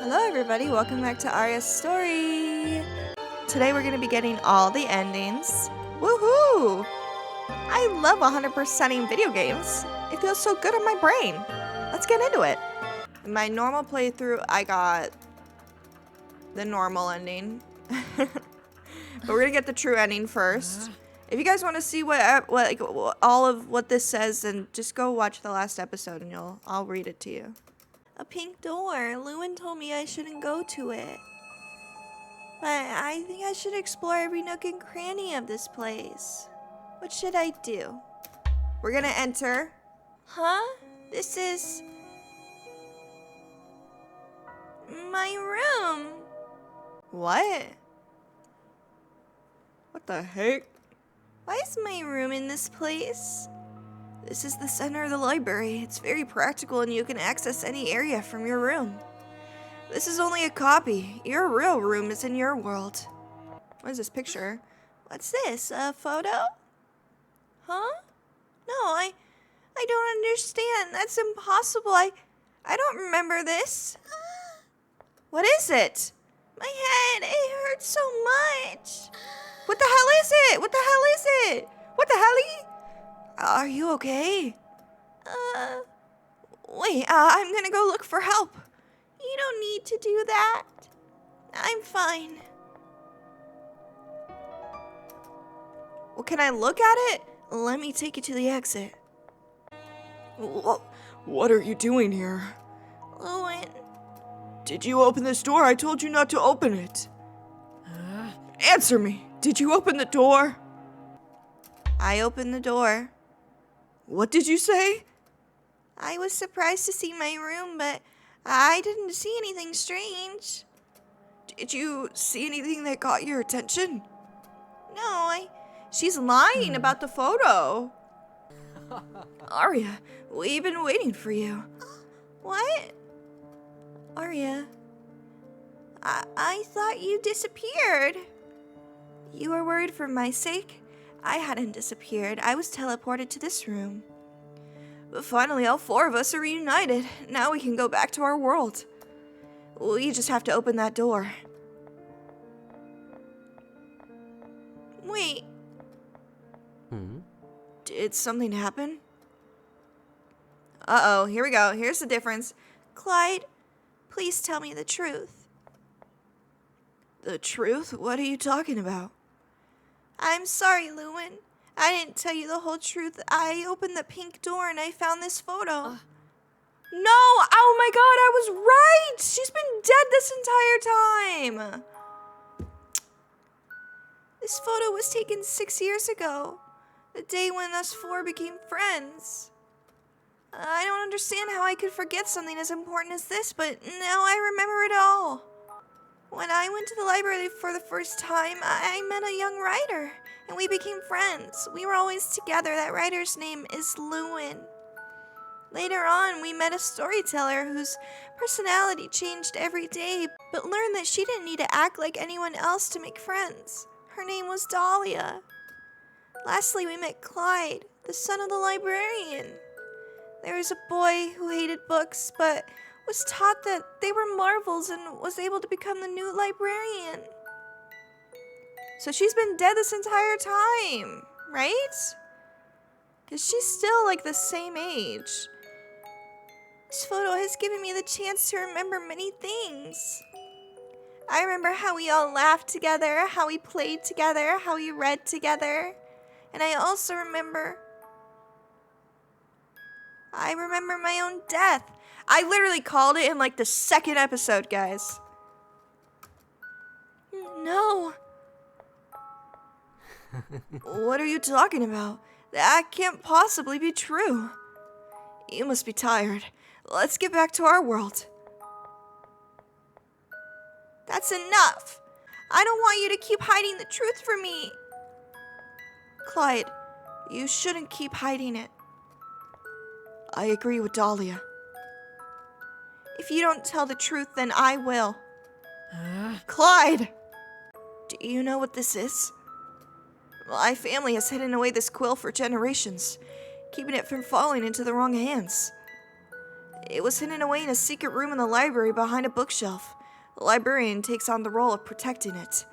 Hello everybody, welcome back to ARIA'S story! Today we're going to be getting all the endings. Woohoo! I love 100%ing video games. It feels so good on my brain. Let's get into it. In my normal playthrough, I got the normal ending. But we're going to get the true ending first. If you guys want to see all of what this says, then just go watch the last episode and I'll read it to you. A pink door. Lewin told me I shouldn't go to it. But I think I should explore every nook and cranny of this place. What should I do? We're gonna enter. Huh? This is my room. What? What the heck? Why is my room in this place? This is the center of the library. It's very practical and you can access any area from your room. This is only a copy. Your real room is in your world. What is this picture? What's this? A photo? Huh? No, I don't understand. That's impossible. I don't remember this. What is it? My head, it hurts so much. What the hell is it? What the hell is it? What the hell? Are you okay? Wait, I'm gonna go look for help. You don't need to do that. I'm fine. Well, can I look at it? Let me take you to the exit. What are you doing here? Lewin. Did you open this door? I told you not to open it. Answer me. Did you open the door? I opened the door. What did you say? I was surprised to see my room, but I didn't see anything strange. Did you see anything that caught your attention? No, she's lying about the photo. Aria, we've been waiting for you. What? Aria, I thought you disappeared. You were worried for my sake? I hadn't disappeared. I was teleported to this room. But finally, all four of us are reunited. Now we can go back to our world. We just have to open that door. Wait. Did something happen? Uh-oh, here we go. Here's the difference. Clyde, please tell me the truth. The truth? What are you talking about? I'm sorry, Lewin. I didn't tell you the whole truth. I opened the pink door and I found this photo. No! Oh my god, I was right! She's been dead this entire time! This photo was taken 6 years ago. The day when us four became friends. I don't understand how I could forget something as important as this, but now I remember it all. When I went to the library for the first time, I met a young writer, and we became friends. We were always together. That writer's name is Lewin. Later on, we met a storyteller whose personality changed every day, but learned that she didn't need to act like anyone else to make friends. Her name was Dahlia. Lastly, we met Clyde, the son of the librarian. There was a boy who hated books, but was taught that they were marvels and was able to become the new librarian. So she's been dead this entire time, right? Because she's still like the same age. This photo has given me the chance to remember many things. I remember how we all laughed together, how we played together, how we read together. And I also remember my own death. I literally called it in like the second episode, guys. No. What are you talking about? That can't possibly be true. You must be tired. Let's get back to our world. That's enough. I don't want you to keep hiding the truth from me. Clyde, you shouldn't keep hiding it. I agree with Dahlia. If you don't tell the truth, then I will. Clyde! Do you know what this is? My family has hidden away this quill for generations, keeping it from falling into the wrong hands. It was hidden away in a secret room in the library behind a bookshelf. The librarian takes on the role of protecting it.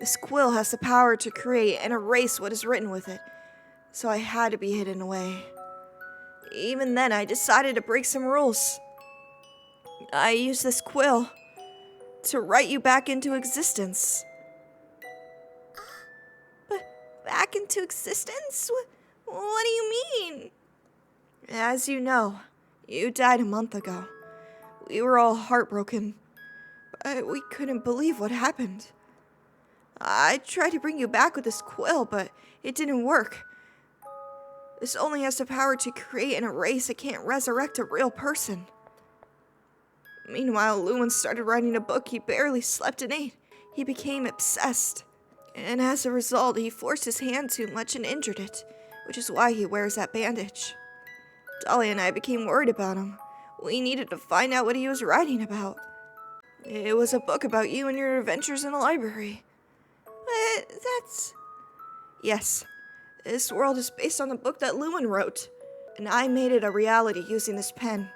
This quill has the power to create and erase what is written with it, so I had to be hidden away. Even then, I decided to break some rules. I used this quill to write you back into existence. But back into existence? What do you mean? As you know, you died a month ago. We were all heartbroken, but we couldn't believe what happened. I tried to bring you back with this quill, but it didn't work. This only has the power to create and erase. It can't resurrect a real person. Meanwhile, Lewin started writing a book. He barely slept and ate. He became obsessed. And as a result, he forced his hand too much and injured it, which is why he wears that bandage. Dolly and I became worried about him. We needed to find out what he was writing about. It was a book about you and your adventures in the library. But that's... Yes, this world is based on the book that Lewin wrote, and I made it a reality using this pen.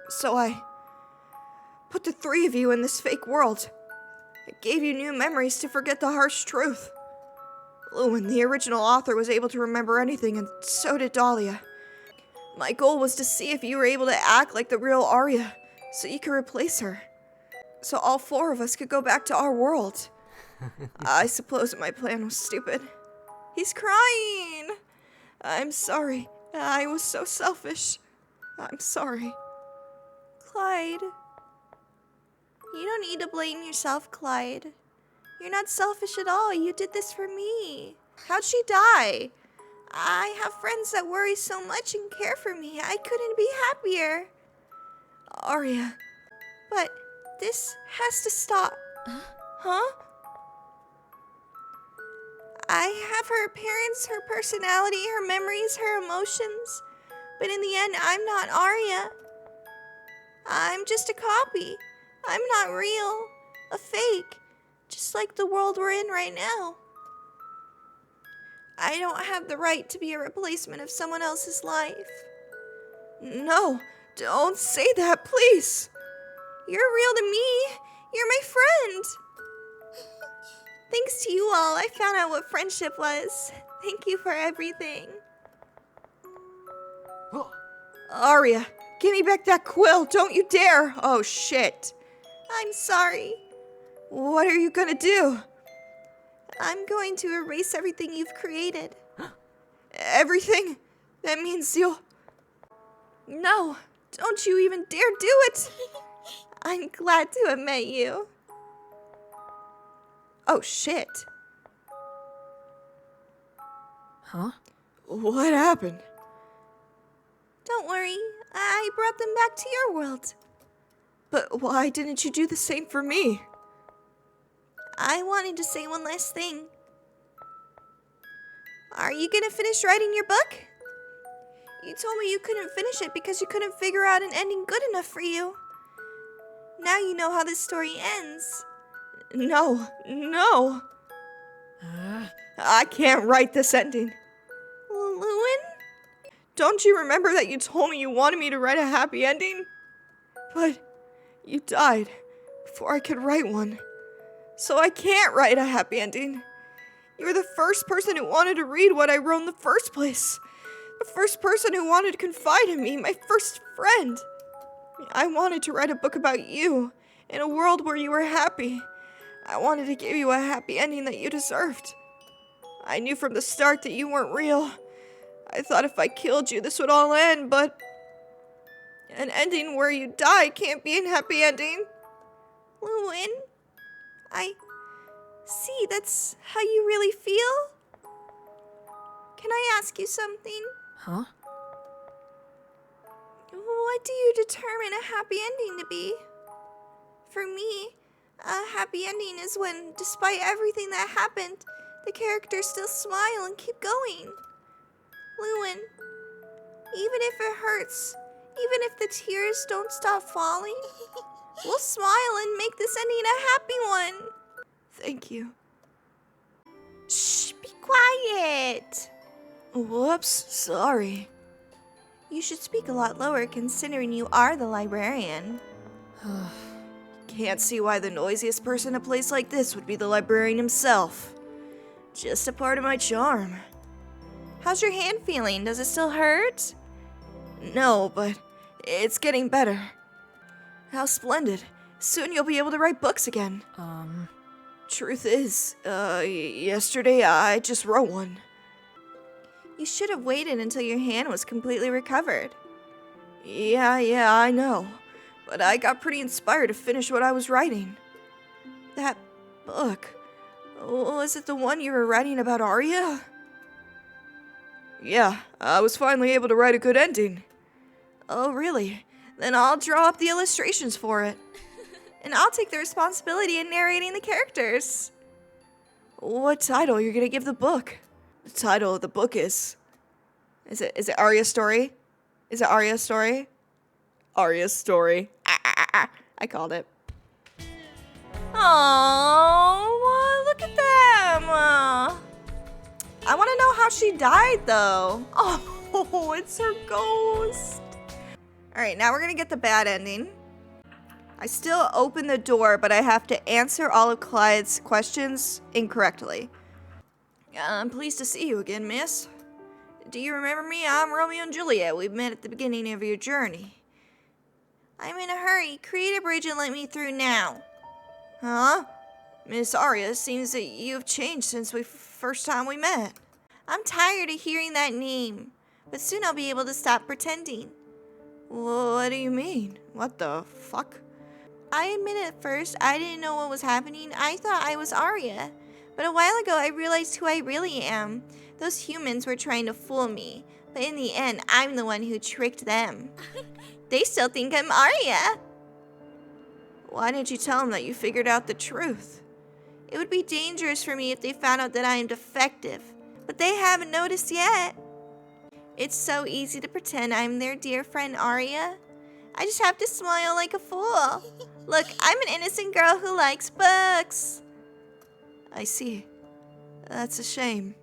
So I put the three of you in this fake world. It gave you new memories to forget the harsh truth. Lewin, the original author, was able to remember anything, and so did Dahlia. My goal was to see if you were able to act like the real Aria, so you could replace her. So all four of us could go back to our world. I suppose my plan was stupid. He's crying! I'm sorry. I was so selfish. I'm sorry. Clyde. You don't need to blame yourself, Clyde. You're not selfish at all. You did this for me. How'd she die? I have friends that worry so much and care for me. I couldn't be happier. Aria. But this has to stop. Huh? I have her appearance, her personality, her memories, her emotions. But in the end, I'm not Aria. I'm just a copy. I'm not real. A fake. Just like the world we're in right now. I don't have the right to be a replacement of someone else's life. No, don't say that, please. You're real to me. You're my friend. Thanks to you all, I found out what friendship was. Thank you for everything. Aria, give me back that quill. Don't you dare. Oh, shit. I'm sorry. What are you gonna do? I'm going to erase everything you've created. Everything? That means you'll... No, don't you even dare do it. I'm glad to have met you. Oh, shit. Huh? What happened? Don't worry, I brought them back to your world. But why didn't you do the same for me? I wanted to say one last thing. Are you gonna finish writing your book? You told me you couldn't finish it because you couldn't figure out an ending good enough for you. Now you know how this story ends. No. I can't write this ending. Lewin? Don't you remember that you told me you wanted me to write a happy ending? But you died before I could write one. So I can't write a happy ending. You were the first person who wanted to read what I wrote in the first place. The first person who wanted to confide in me, my first friend. I wanted to write a book about you, in a world where you were happy. I wanted to give you a happy ending that you deserved. I knew from the start that you weren't real. I thought if I killed you, this would all end, but... An ending where you die can't be a happy ending. Lewin? I see, that's how you really feel? Can I ask you something? Huh? What do you determine a happy ending to be? For me, a happy ending is when, despite everything that happened, the characters still smile and keep going. Lewin, even if it hurts, even if the tears don't stop falling, we'll smile and make this ending a happy one. Thank you. Shh, be quiet. Whoops, sorry. You should speak a lot lower considering you are the librarian. Can't see why the noisiest person in a place like this would be the librarian himself. Just a part of my charm. How's your hand feeling? Does it still hurt? No, but it's getting better. How splendid. Soon you'll be able to write books again. Truth is, yesterday I just wrote one. You should have waited until your hand was completely recovered. Yeah, I know. But I got pretty inspired to finish what I was writing. That book. Was it the one you were writing about Aria? Yeah, I was finally able to write a good ending. Oh, really? Then I'll draw up the illustrations for it. And I'll take the responsibility in narrating the characters. What title are you gonna give the book? The title of the book is it Aria's Story? Is it Aria's Story? Aria's Story. I called it. Oh, look at them. I want to know how she died, though. Oh, it's her ghost. All right, now we're going to get the bad ending. I still open the door, but I have to answer all of Clyde's questions incorrectly. I'm pleased to see you again, miss. Do you remember me? I'm Romeo and Juliet. We met at the beginning of your journey. I'm in a hurry. Create a bridge and let me through now. Huh? Miss Aria, seems that you've changed since first time we met. I'm tired of hearing that name, but soon I'll be able to stop pretending. What do you mean? What the fuck? I admit at first I didn't know what was happening. I thought I was Aria. But a while ago I realized who I really am. Those humans were trying to fool me. But in the end, I'm the one who tricked them. They still think I'm Aria. Why didn't you tell them that you figured out the truth? It would be dangerous for me if they found out that I am defective. But they haven't noticed yet. It's so easy to pretend I'm their dear friend Aria. I just have to smile like a fool. Look, I'm an innocent girl who likes books. I see. That's a shame.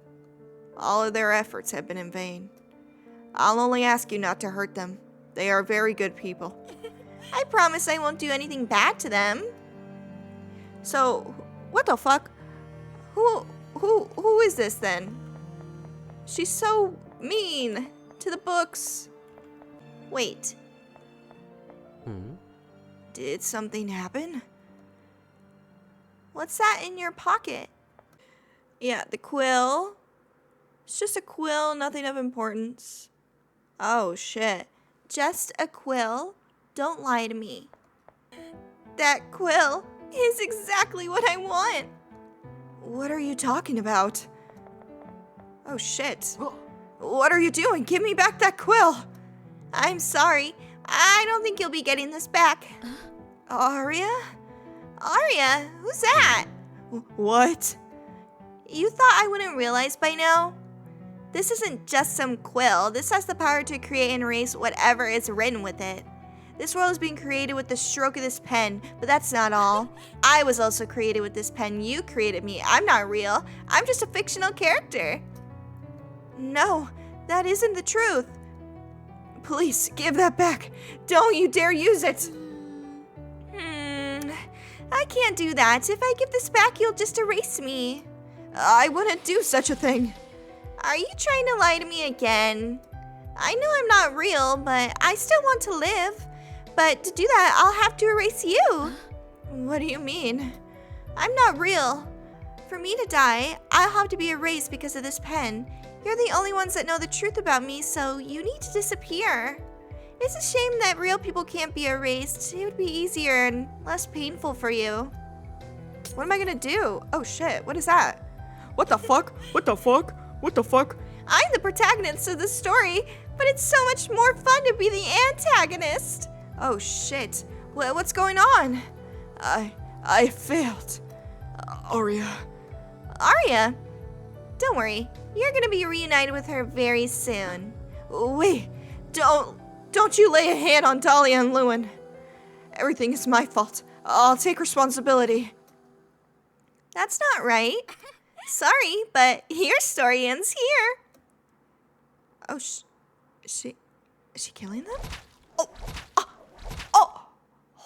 All of their efforts have been in vain. I'll only ask you not to hurt them. They are very good people. I promise I won't do anything bad to them. So, what the fuck? Who is this then? She's so mean to the books. Wait. Did something happen? What's that in your pocket? Yeah, the quill. It's just a quill, nothing of importance. Oh, shit. Just a quill? Don't lie to me. That quill is exactly what I want. What are you talking about? Oh, shit. What are you doing? Give me back that quill. I'm sorry. I don't think you'll be getting this back. Aria? Aria? Who's that? What? You thought I wouldn't realize by now? This isn't just some quill. This has the power to create and erase whatever is written with it. This world is being created with the stroke of this pen, but that's not all. I was also created with this pen. You created me. I'm not real. I'm just a fictional character. No, that isn't the truth. Please, give that back. Don't you dare use it. I can't do that. If I give this back, you'll just erase me. I wouldn't do such a thing. Are you trying to lie to me again? I know I'm not real, but I still want to live. But to do that, I'll have to erase you. What do you mean? I'm not real. For me to die, I'll have to be erased because of this pen. You're the only ones that know the truth about me, so you need to disappear. It's a shame that real people can't be erased. It would be easier and less painful for you. What am I gonna do? Oh shit, what is that? What the fuck? What the fuck? What the fuck? I'm the protagonist of the story, but it's so much more fun to be the antagonist. Oh shit, what's going on? I failed. Aria. Aria? Don't worry, you're gonna be reunited with her very soon. Wait, don't you lay a hand on Dahlia and Lewin. Everything is my fault. I'll take responsibility. That's not right. Sorry, but your story ends here. Oh, Is she killing them? Oh, oh,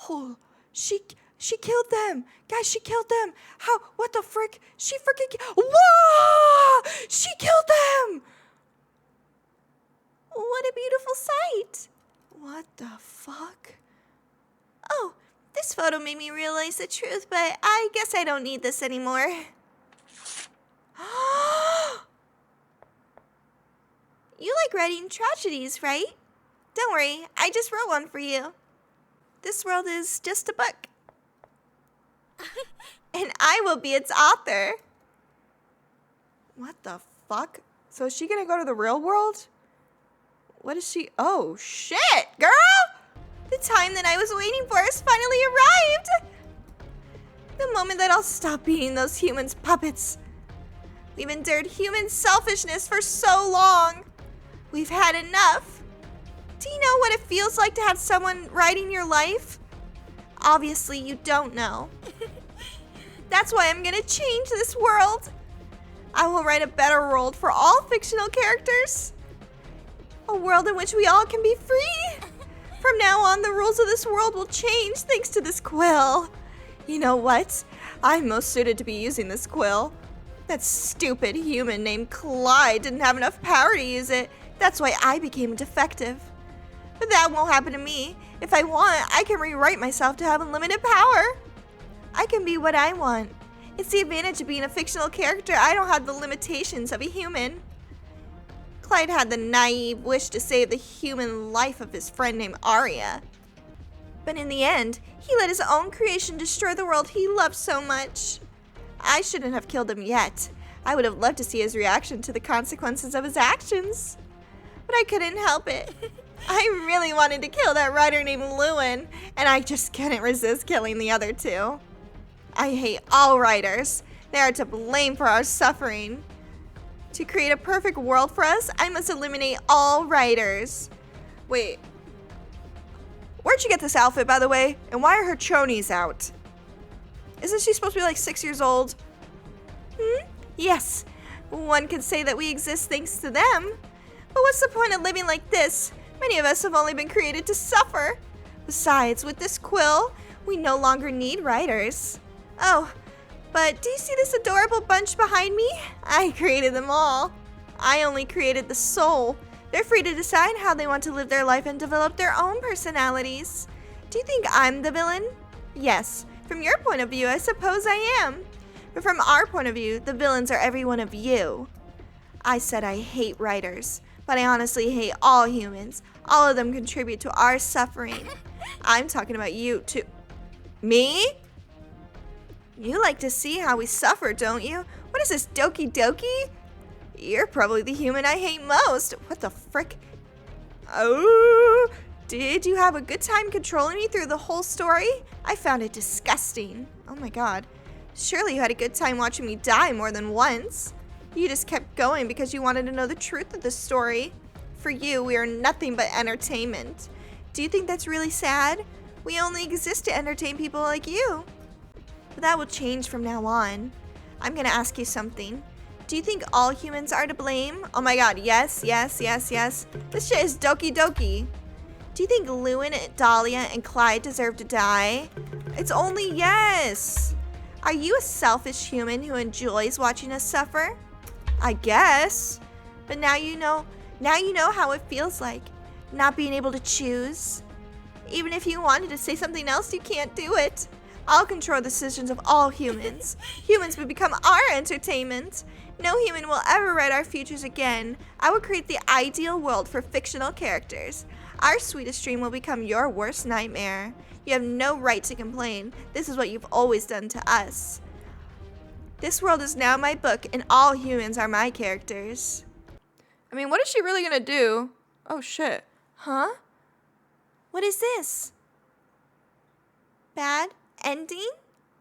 oh, she killed them. Guys, she killed them. How? What the frick? She freaking whoa! She killed them! What a beautiful sight. What the fuck? Oh, this photo made me realize the truth, but I guess I don't need this anymore. You like writing tragedies, right? Don't worry, I just wrote one for you. This world is just a book. And I will be its author. What the fuck? So is she gonna go to the real world? What is she? Oh, shit, girl! The time that I was waiting for has finally arrived! The moment that I'll stop being those humans' puppets. We've endured human selfishness for so long. We've had enough. Do you know what it feels like to have someone writing your life? Obviously, you don't know. That's why I'm gonna change this world. I will write a better world for all fictional characters. A world in which we all can be free. From now on, the rules of this world will change thanks to this quill. You know what? I'm most suited to be using this quill. That stupid human named Clyde didn't have enough power to use it. That's why I became defective. But that won't happen to me. If I want, I can rewrite myself to have unlimited power. I can be what I want. It's the advantage of being a fictional character. I don't have the limitations of a human. Clyde had the naive wish to save the human life of his friend named Aria. But in the end, he let his own creation destroy the world he loved so much. I shouldn't have killed him yet. I would have loved to see his reaction to the consequences of his actions. But I couldn't help it. I really wanted to kill that writer named Lewin, and I just couldn't resist killing the other two. I hate all writers. They are to blame for our suffering. To create a perfect world for us, I must eliminate all writers. Wait. Where'd you get this outfit, by the way? And why are her chonies out? Isn't she supposed to be like 6 years old? Yes. One could say that we exist thanks to them. But what's the point of living like this? Many of us have only been created to suffer. Besides, with this quill, we no longer need writers. Oh, but do you see this adorable bunch behind me? I created them all. I only created the soul. They're free to decide how they want to live their life and develop their own personalities. Do you think I'm the villain? Yes. From your point of view, I suppose I am. But from our point of view, the villains are every one of you. I said I hate writers, but I honestly hate all humans. All of them contribute to our suffering. I'm talking about you too. Me? You like to see how we suffer, don't you? What is this, Doki Doki? You're probably the human I hate most. What the frick? Oh, did you have a good time controlling me through the whole story? I found it disgusting. Oh my god. Surely you had a good time watching me die more than once. You just kept going because you wanted to know the truth of the story. For you, we are nothing but entertainment. Do you think that's really sad? We only exist to entertain people like you. But that will change from now on. I'm gonna ask you something. Do you think all humans are to blame? Oh my god, yes, yes, yes, yes. This shit is Doki Doki. Do you think Lewin, Dahlia, and Clyde deserve to die? It's only yes. Are you a selfish human who enjoys watching us suffer? I guess. But now you know how it feels like, not being able to choose. Even if you wanted to say something else, you can't do it. I'll control the decisions of all humans. Humans will become our entertainment. No human will ever write our futures again. I will create the ideal world for fictional characters. Our sweetest dream will become your worst nightmare. You have no right to complain. This is what you've always done to us. This world is now my book, and all humans are my characters. I mean, what is she really gonna do? Oh shit. Huh? What is this? Bad ending?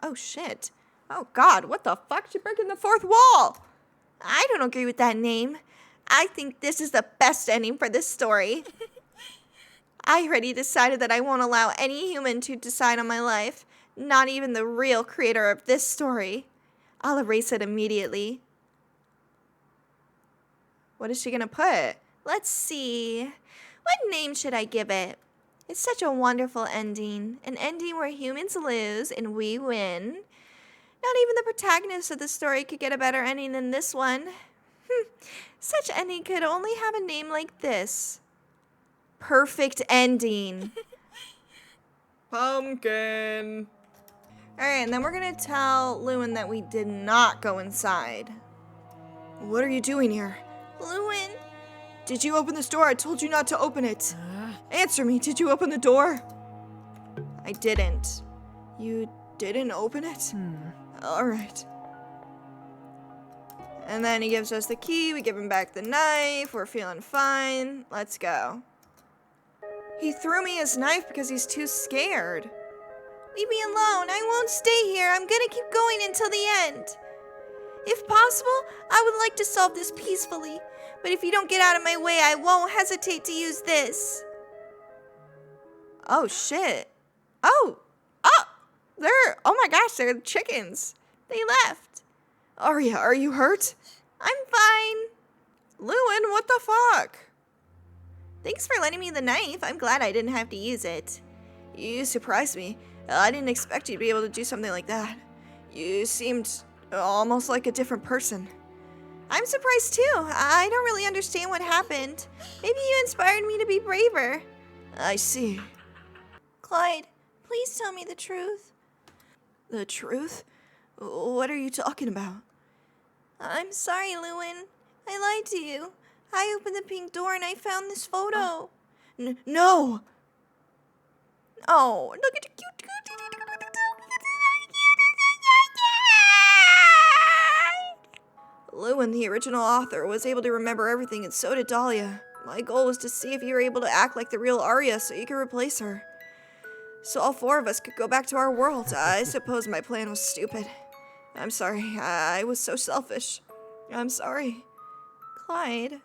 Oh shit. Oh god, what the fuck? She breaking the fourth wall. I don't agree with that name. I think this is the best ending for this story. I already decided that I won't allow any human to decide on my life, not even the real creator of this story. I'll erase it immediately. What is she gonna put? Let's see. What name should I give it? It's such a wonderful ending. An ending where humans lose and we win. Not even the protagonist of the story could get a better ending than this one. Such ending could only have a name like this. Perfect ending. Pumpkin. Alright, and then we're gonna tell Lewin that we did not go inside. What are you doing here? Lewin, Did you open this door? I told you not to open it. Answer me. Did you open the door? I didn't. You didn't open it? Alright. And then he gives us the key, we give him back the knife, we're feeling fine. Let's go. He threw me his knife because he's too scared. Leave me alone. I won't stay here. I'm gonna keep going until the end. If possible, I would like to solve this peacefully. But if you don't get out of my way, I won't hesitate to use this. Oh, shit. Oh, my gosh, they're chickens. They left. Aria, are you hurt? I'm fine. Lewin, what the fuck? Thanks for lending me the knife. I'm glad I didn't have to use it. You surprised me. I didn't expect you to be able to do something like that. You seemed almost like a different person. I'm surprised too. I don't really understand what happened. Maybe you inspired me to be braver. I see. Clyde, please tell me the truth. The truth? What are you talking about? I'm sorry, Lewin. I lied to you. I opened the pink door and I found this photo. No! Oh, look at the cute. Lewin, the original author, was able to remember everything, and so did Dahlia. My goal was to see if you were able to act like the real Aria so you could replace her. So all four of us could go back to our world. I suppose my plan was stupid. I'm sorry. I was so selfish. I'm sorry. Clyde,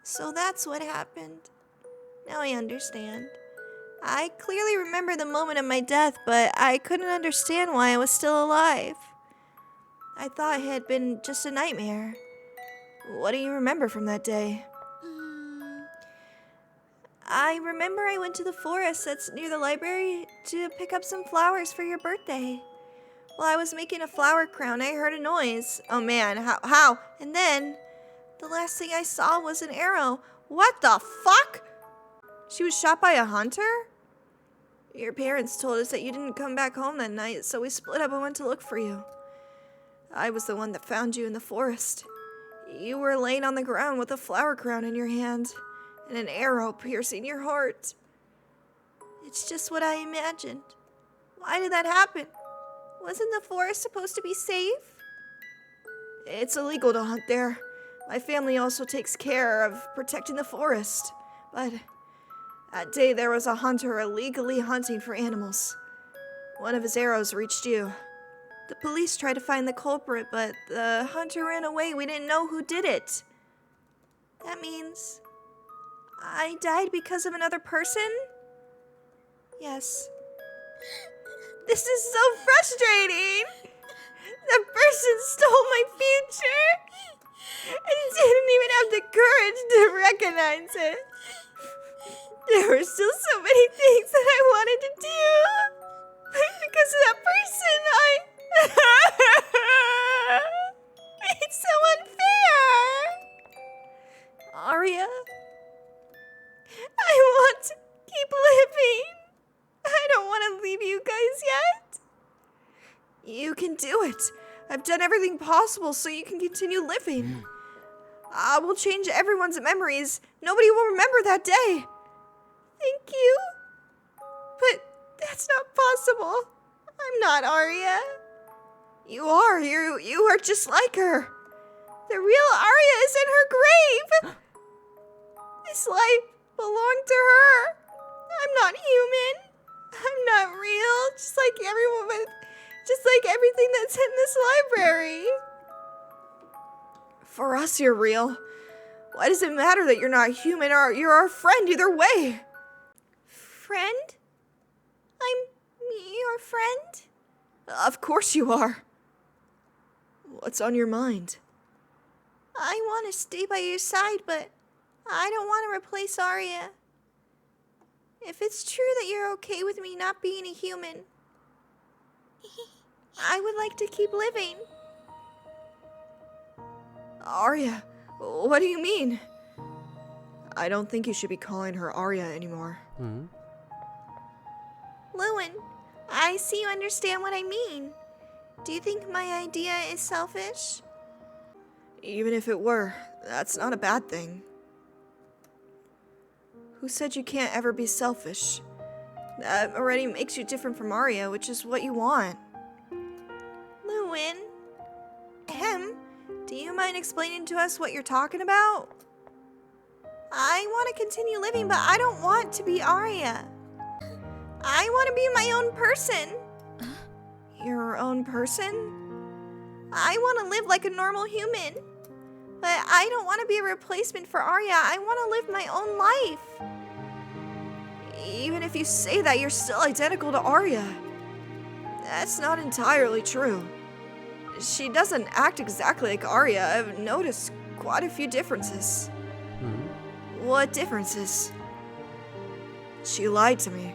so that's what happened. Now I understand. I clearly remember the moment of my death, but I couldn't understand why I was still alive. I thought it had been just a nightmare. What do you remember from that day? I remember I went to the forest that's near the library to pick up some flowers for your birthday. While I was making a flower crown, I heard a noise. Oh man, how? And then, the last thing I saw was an arrow. What the fuck? She was shot by a hunter? Your parents told us that you didn't come back home that night, so we split up and went to look for you. I was the one that found you in the forest. You were laying on the ground with a flower crown in your hand and an arrow piercing your heart. It's just what I imagined. Why did that happen? Wasn't the forest supposed to be safe? It's illegal to hunt there. My family also takes care of protecting the forest. But that day there was a hunter illegally hunting for animals. One of his arrows reached you. The police tried to find the culprit, but the hunter ran away. We didn't know who did it. That means I died because of another person? Yes. This is so frustrating. That person stole my future. I didn't even have the courage to recognize it. There were still so many things that I wanted to do. But because of that person, it's so unfair. Aria? I want to keep living. I don't want to leave you guys yet. You can do it. I've done everything possible so you can continue living. I will change everyone's memories. Nobody will remember that day. Thank you. But that's not possible. I'm not Aria. You are. You are just like her. The real Aria is in her grave. This life belonged to her. I'm not human. I'm not real. Just like everything that's in this library. For us, you're real. Why does it matter that you're not human or you're our friend either way? Friend? I'm your friend? Of course you are. What's on your mind? I want to stay by your side, but I don't want to replace Aria. If it's true that you're okay with me not being a human, I would like to keep living. Aria, what do you mean? I don't think you should be calling her Aria anymore. Lewin, I see you understand what I mean. Do you think my idea is selfish? Even if it were, that's not a bad thing. Who said you can't ever be selfish? That already makes you different from Aria, which is what you want. Lewin? Do you mind explaining to us what you're talking about? I want to continue living, but I don't want to be Aria. I want to be my own person. Your own person? I want to live like a normal human. But I don't want to be a replacement for Aria. I want to live my own life. Even if you say that, you're still identical to Aria. That's not entirely true. She doesn't act exactly like Aria. I've noticed quite a few differences. What differences? She lied to me.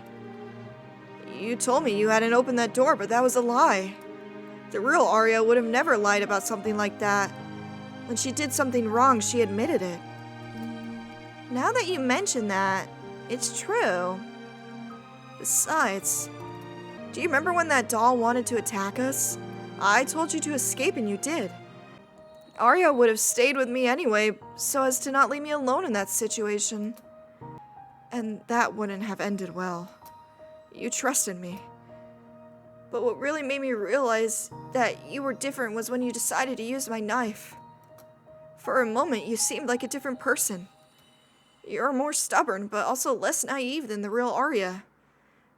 You told me you hadn't opened that door, but that was a lie. The real Aria would have never lied about something like that. When she did something wrong, she admitted it. Now that you mention that, it's true. Besides, do you remember when that doll wanted to attack us? I told you to escape and you did. Aria would have stayed with me anyway, so as to not leave me alone in that situation. And that wouldn't have ended well. You trusted me. But what really made me realize that you were different was when you decided to use my knife. For a moment, you seemed like a different person. You're more stubborn, but also less naive than the real Aria.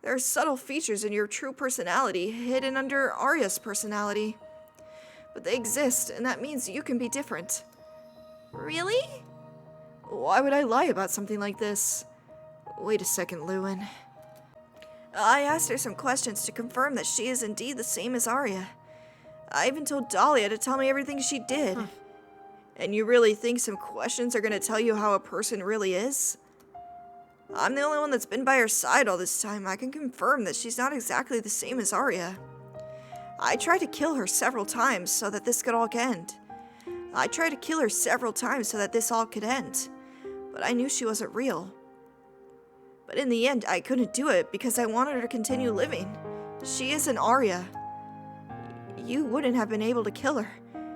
There are subtle features in your true personality hidden under Aria's personality. But they exist, and that means you can be different. Really? Why would I lie about something like this? Wait a second, Lewin. I asked her some questions to confirm that she is indeed the same as Aria. I even told Dahlia to tell me everything she did. And you really think some questions are going to tell you how a person really is? I'm the only one that's been by her side all this time. I can confirm that she's not exactly the same as Aria. I tried to kill her several times so that this could all end. But I knew she wasn't real. But in the end, I couldn't do it because I wanted her to continue living. She isn't Aria. You wouldn't have been able to kill her.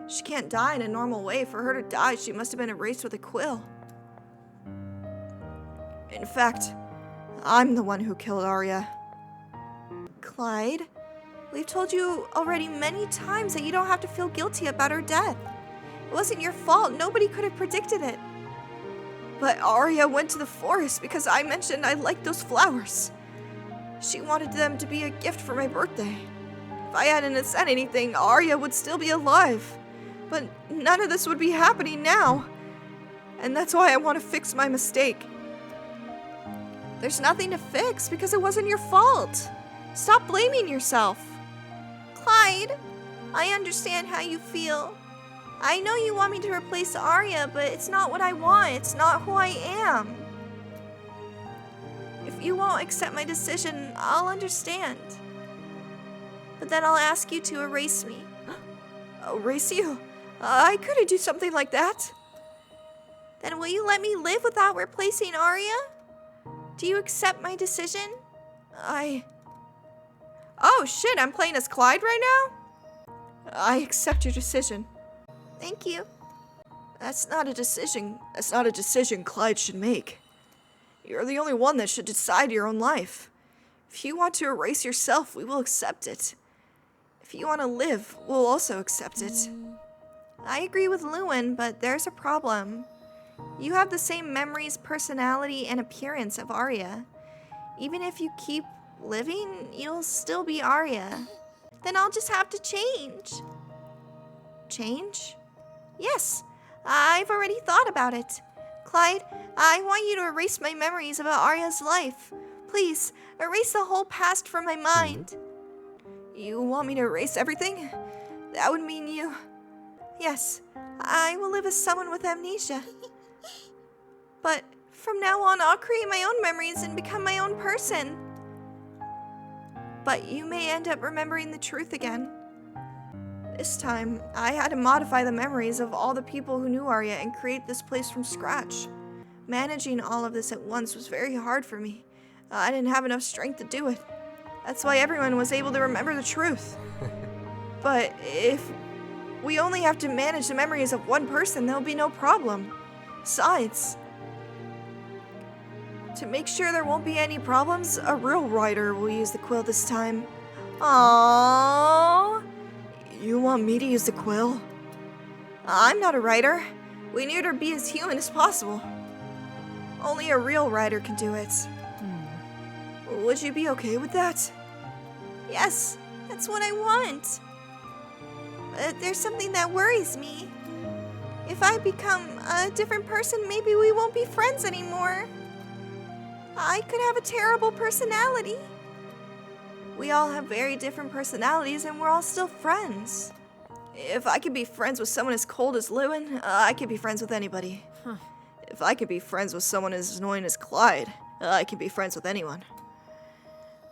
She can't die in a normal way. For her to die, she must have been erased with a quill. In fact, I'm the one who killed Aria. Clyde, we've told you already many times that you don't have to feel guilty about her death. It wasn't your fault. Nobody could have predicted it. But Aria went to the forest because I mentioned I liked those flowers. She wanted them to be a gift for my birthday. If I hadn't said anything, Aria would still be alive. But none of this would be happening now. And that's why I want to fix my mistake. There's nothing to fix because it wasn't your fault. Stop blaming yourself. Clyde, I understand how you feel. I know you want me to replace Aria, but it's not what I want. It's not who I am. If you won't accept my decision, I'll understand. But then I'll ask you to erase me. Erase you? I couldn't do something like that. Then will you let me live without replacing Aria? Do you accept my decision? Oh shit, I'm playing as Clyde right now? I accept your decision. Thank you. That's not a decision Clyde should make. You're the only one that should decide your own life. If you want to erase yourself, we will accept it. If you want to live, we'll also accept it. I agree with Lewin, but there's a problem. You have the same memories, personality, and appearance of Aria. Even if you keep living, you'll still be Aria. Then I'll just have to change. Change? Yes, I've already thought about it. Clyde, I want you to erase my memories about Aria's life. Please, erase the whole past from my mind. You want me to erase everything? That would mean you... Yes, I will live as someone with amnesia. But From now on, I'll create my own memories and become my own person. But you may end up remembering the truth again. This time, I had to modify the memories of all the people who knew Aria and create this place from scratch. Managing all of this at once was very hard for me. I didn't have enough strength to do it. That's why everyone was able to remember the truth. But if we only have to manage the memories of one person, there'll be no problem. Besides, to make sure there won't be any problems, a real writer will use the quill this time. Aww. You want me to use the quill? I'm not a writer. We need her to be as human as possible. Only a real writer can do it. Would you be okay with that? Yes, that's what I want. But there's something that worries me. If I become a different person, maybe we won't be friends anymore. I could have a terrible personality. We all have very different personalities and we're all still friends. If I could be friends with someone as cold as Lewin, I could be friends with anybody. If I could be friends with someone as annoying as Clyde, I can be friends with anyone.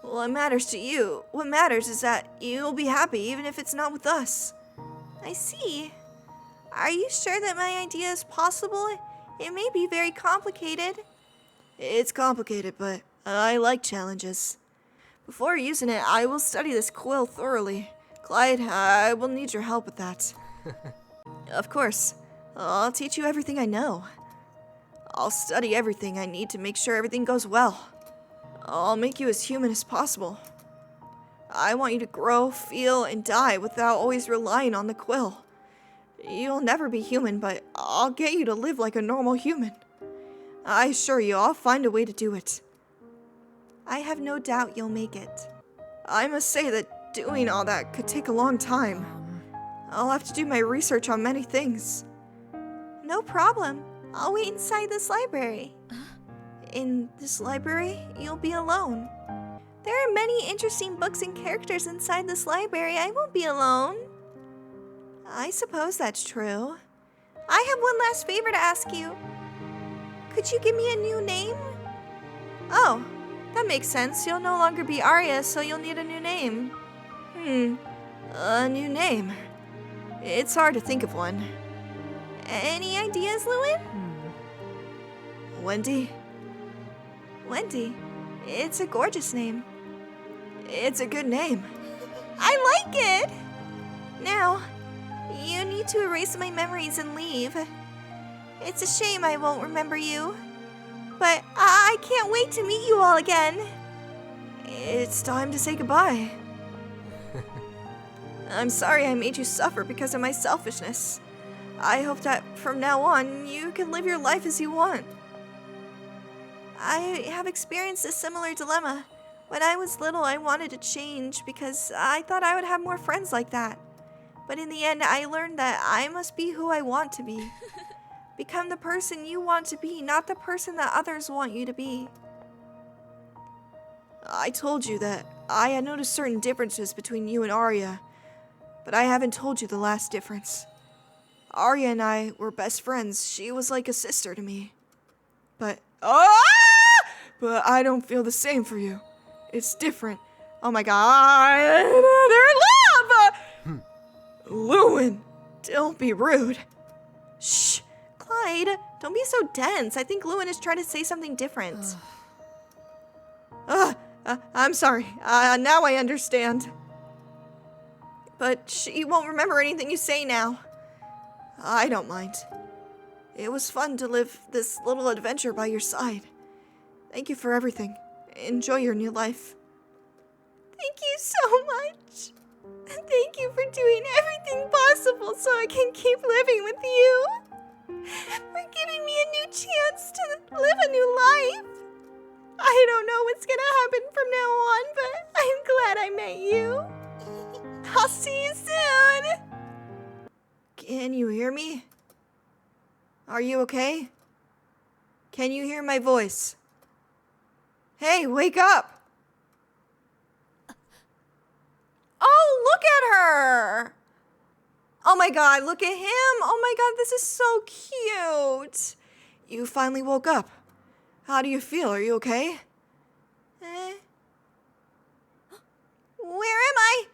What matters to you? What matters is that you'll be happy even if it's not with us. I see. Are you sure that my idea is possible? It may be very complicated. It's complicated, but I like challenges. Before using it, I will study this quill thoroughly. Clyde, I will need your help with that. Of course. I'll teach you everything I know. I'll study everything I need to make sure everything goes well. I'll make you as human as possible. I want you to grow, feel, and die without always relying on the quill. You'll never be human, but I'll get you to live like a normal human. I assure you, I'll find a way to do it. I have no doubt you'll make it. I must say that doing all that could take a long time. I'll have to do my research on many things. No problem. I'll wait inside this library. In this library, you'll be alone. There are many interesting books and characters inside this library. I won't be alone. I suppose that's true. I have one last favor to ask you. Could you give me a new name? Oh, that makes sense. You'll no longer be Aria, so you'll need a new name. A new name. It's hard to think of one. Any ideas, Lewin? Wendy? Wendy. It's a gorgeous name. It's a good name. I like it! Now, you need to erase my memories and leave. It's a shame I won't remember you. But I can't wait to meet you all again. It's time to say goodbye. I'm sorry I made you suffer because of my selfishness. I hope that from now on, you can live your life as you want. I have experienced a similar dilemma. When I was little, I wanted to change because I thought I would have more friends like that. But in the end, I learned that I must be who I want to be. Become the person you want to be, not the person that others want you to be. I told you that I had noticed certain differences between you and Aria, but I haven't told you the last difference. Aria and I were best friends. She was like a sister to me. But I don't feel the same for you. It's different. Oh my god, they're in love! Lewin, don't be rude. Shh, Clyde, don't be so dense. I think Lewin is trying to say something different. I'm sorry. Now I understand. But she won't remember anything you say now. I don't mind. It was fun to live this little adventure by your side. Thank you for everything. Enjoy your new life. Thank you so much. Thank you for doing everything possible so I can keep living with you. For giving me a new chance to live a new life. I don't know what's gonna happen from now on, but I'm glad I met you. I'll see you soon. Can you hear me? Are you okay? Can you hear my voice? Hey, wake up! Oh, look at her! Oh my god, look at him! Oh my god, this is so cute! You finally woke up. How do you feel? Are you okay? Where am I?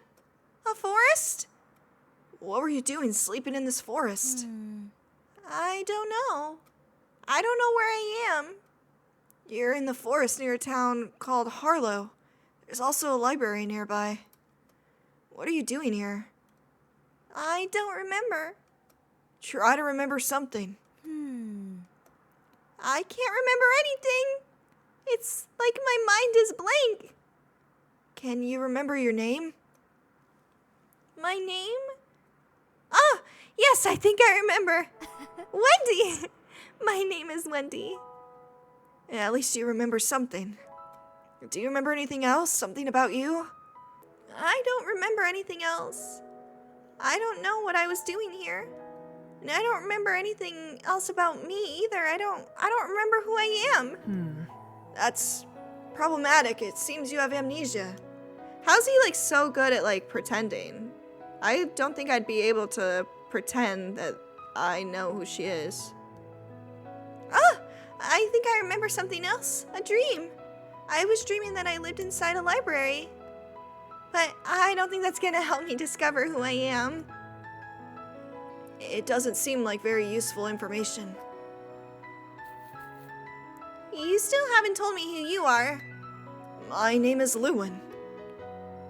A forest? What were you doing sleeping in this forest? I don't know. I don't know where I am. You're in the forest near a town called Harlow. There's also a library nearby. What are you doing here? I don't remember. Try to remember something. I can't remember anything. It's like my mind is blank. Can you remember your name? My name? Ah, yes, I think I remember. Wendy. My name is Wendy. Yeah, at least you remember something. Do you remember anything else? Something about you? I don't remember anything else. I don't know what I was doing here. And I don't remember anything else about me either. I don't remember who I am. That's problematic. It seems you have amnesia. How's he like so good at like pretending? I don't think I'd be able to pretend that I know who she is. Ah, I think I remember something else. A dream. I was dreaming that I lived inside a library. But I don't think that's gonna help me discover who I am. It doesn't seem like very useful information. You still haven't told me who you are. My name is Lewin.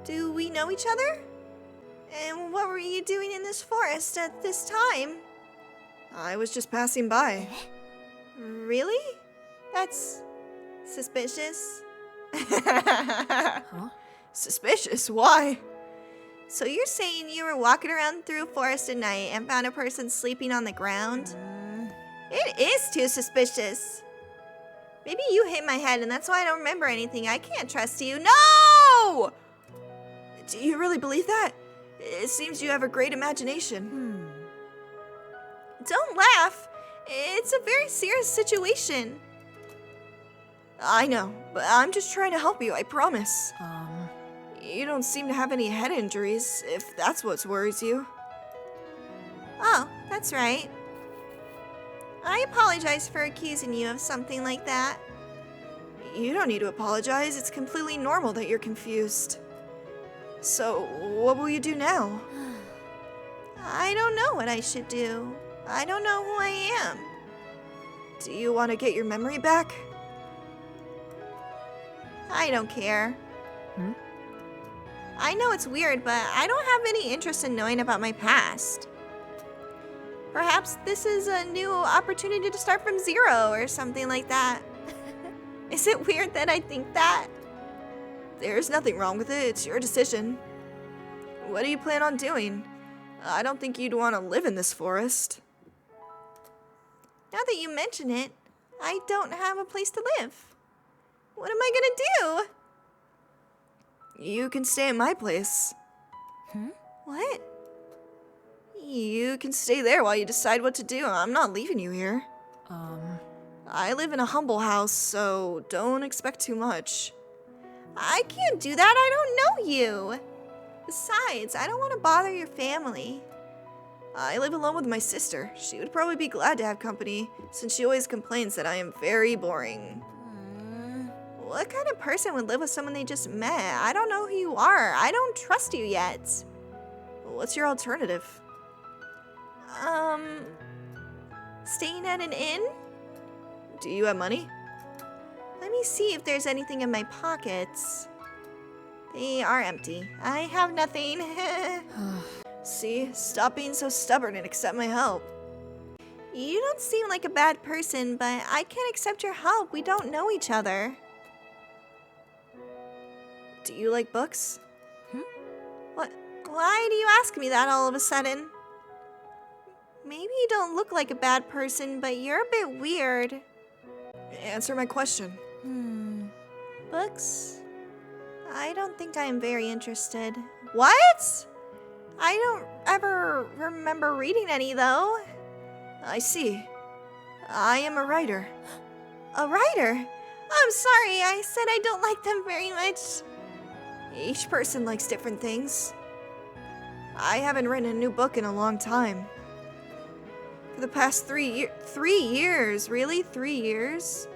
Do we know each other? And what were you doing in this forest at this time? I was just passing by. Really? That's suspicious. Suspicious? Why? So you're saying you were walking around through a forest at night and found a person sleeping on the ground? It is too suspicious. Maybe you hit my head and that's why I don't remember anything. I can't trust you. No! Do you really believe that? It seems you have a great imagination. Don't laugh. It's a very serious situation. I know, but I'm just trying to help you, I promise. You don't seem to have any head injuries, if that's what worries you. Oh, that's right. I apologize for accusing you of something like that. You don't need to apologize. It's completely normal that you're confused. So, what will you do now? I don't know what I should do. I don't know who I am. Do you want to get your memory back? I don't care. I know it's weird, but I don't have any interest in knowing about my past. Perhaps this is a new opportunity to start from zero or something like that. Is it weird that I think that? There's nothing wrong with it. It's your decision. What do you plan on doing? I don't think you'd want to live in this forest. Now that you mention it, I don't have a place to live. What am I gonna do? You can stay at my place. What? You can stay there while you decide what to do. I'm not leaving you here. I live in a humble house, so don't expect too much. I can't do that. I don't know you. Besides, I don't want to bother your family. I live alone with my sister. She would probably be glad to have company, since she always complains that I am very boring. What kind of person would live with someone they just met? I don't know who you are. I don't trust you yet. What's your alternative? Staying at an inn? Do you have money? Let me see if there's anything in my pockets. They are empty. I have nothing. See? Stop being so stubborn and accept my help. You don't seem like a bad person, but I can't accept your help. We don't know each other. Do you like books? What? Why do you ask me that all of a sudden? Maybe you don't look like a bad person, but you're a bit weird. Answer my question. Books? I don't think I am very interested. What? I don't ever remember reading any, though. I see. I am a writer. A writer? I'm sorry, I said I don't like them very much. Each person likes different things. I haven't written a new book in a long time. For the past 3 years. 3 years? Really? 3 years?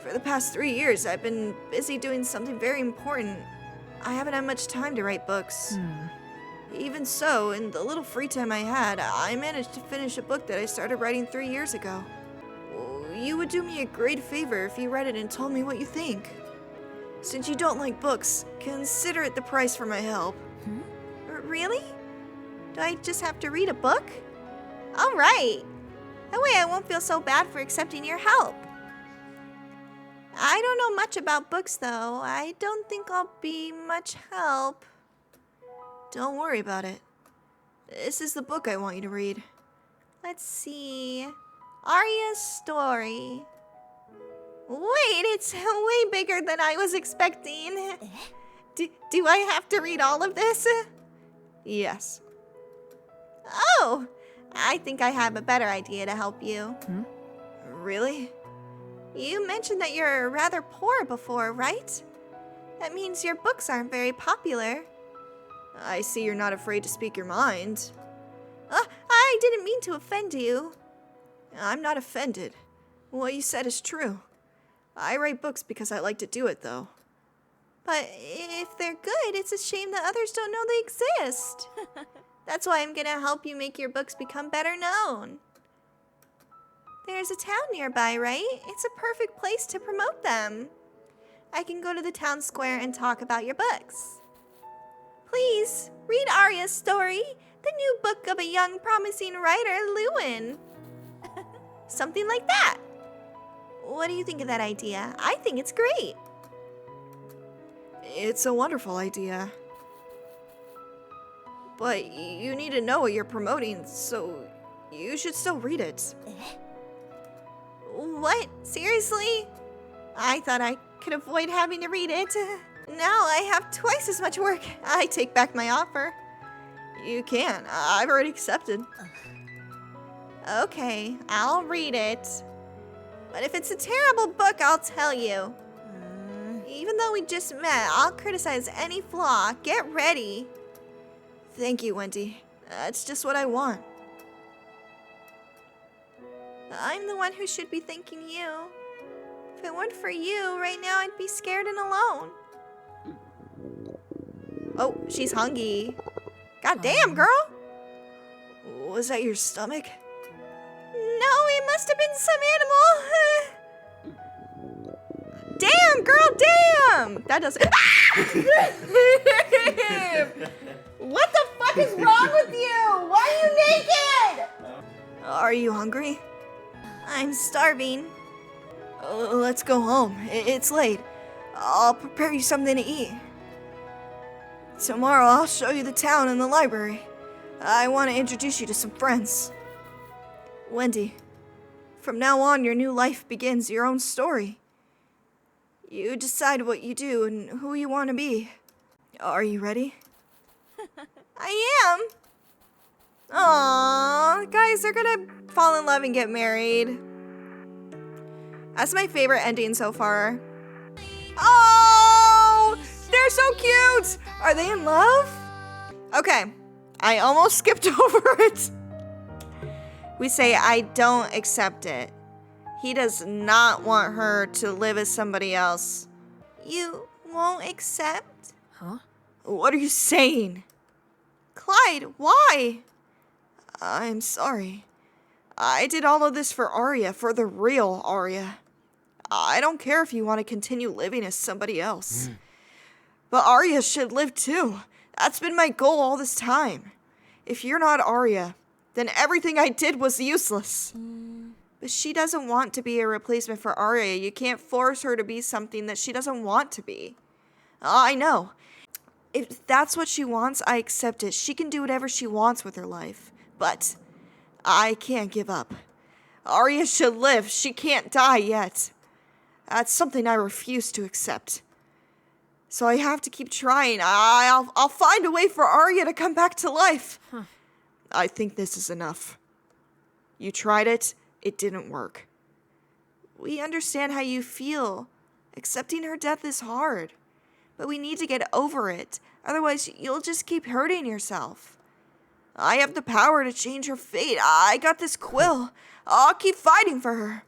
For the past 3 years, I've been busy doing something very important. I haven't had much time to write books. Even so, in the little free time I had, I managed to finish a book that I started writing 3 years ago. You would do me a great favor if you read it and told me what you think. Since you don't like books, consider it the price for my help. Really? Do I just have to read a book? All right. That way I won't feel so bad for accepting your help. I don't know much about books, though. I don't think I'll be much help. Don't worry about it. This is the book I want you to read. Let's see. Aria's story. Wait, it's way bigger than I was expecting. Do I have to read all of this? Yes. Oh, I think I have a better idea to help you. Really? You mentioned that you're rather poor before, right? That means your books aren't very popular. I see you're not afraid to speak your mind. I didn't mean to offend you. I'm not offended. What you said is true. I write books because I like to do it, though. But if they're good, it's a shame that others don't know they exist. That's why I'm gonna help you make your books become better known. There's a town nearby, right? It's a perfect place to promote them. I can go to the town square and talk about your books. Please, read Aria's story, the new book of a young promising writer, Lewin. Something like that. What do you think of that idea? I think it's great. It's a wonderful idea. But you need to know what you're promoting, so you should still read it. What? Seriously? I thought I could avoid having to read it. Now I have twice as much work. I take back my offer. You can. I've already accepted. Okay, I'll read it. But if it's a terrible book, I'll tell you. Even though we just met, I'll criticize any flaw. Get ready. Thank you, Wendy. That's just what I want. I'm the one who should be thanking you. If it weren't for you, right now I'd be scared and alone. Oh, she's hungry. God damn, girl! Was that your stomach? No, it must have been some animal. Damn, girl, damn! That doesn't... What the fuck is wrong with you? Why are you naked? Are you hungry? I'm starving. Let's go home. It's late. I'll prepare you something to eat. Tomorrow I'll show you the town and the library. I want to introduce you to some friends. Wendy, from now on your new life begins your own story. You decide what you do and who you want to be. Are you ready? I am. Aww, guys, they're gonna fall in love and get married. That's my favorite ending so far. Oh, they're so cute. Are they in love? Okay, I almost skipped over it. We say, I don't accept it. He does not want her to live as somebody else. You won't accept? Huh? What are you saying? Clyde, why? I'm sorry. I did all of this for Aria, for the real Aria. I don't care if you want to continue living as somebody else. But Aria should live too. That's been my goal all this time. If you're not Aria, then everything I did was useless. But she doesn't want to be a replacement for Aria. You can't force her to be something that she doesn't want to be. I know. If that's what she wants, I accept it. She can do whatever she wants with her life. But I can't give up. Aria should live. She can't die yet. That's something I refuse to accept. So I have to keep trying. I'll find a way for Aria to come back to life. I think this is enough. You tried it. It didn't work. We understand how you feel. Accepting her death is hard. But we need to get over it. Otherwise, you'll just keep hurting yourself. I have the power to change her fate. I got this quill. I'll keep fighting for her.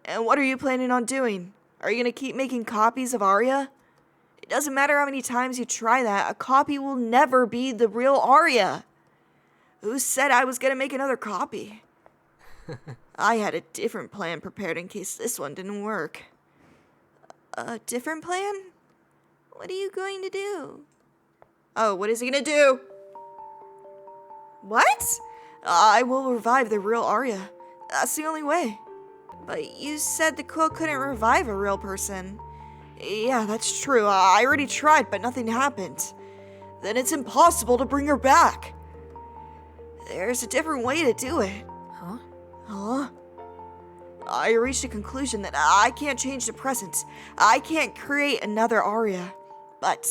And what are you planning on doing? Are you gonna keep making copies of Aria? It doesn't matter how many times you try that, a copy will never be the real Aria. Who said I was gonna make another copy? I had a different plan prepared in case this one didn't work. A different plan? What are you going to do? Oh, what is he gonna do? What? I will revive the real Aria. That's the only way. But you said the quill couldn't revive a real person. Yeah, that's true. I already tried, but nothing happened. Then it's impossible to bring her back. There's a different way to do it. Huh? I reached a conclusion that I can't change the present. I can't create another Aria. But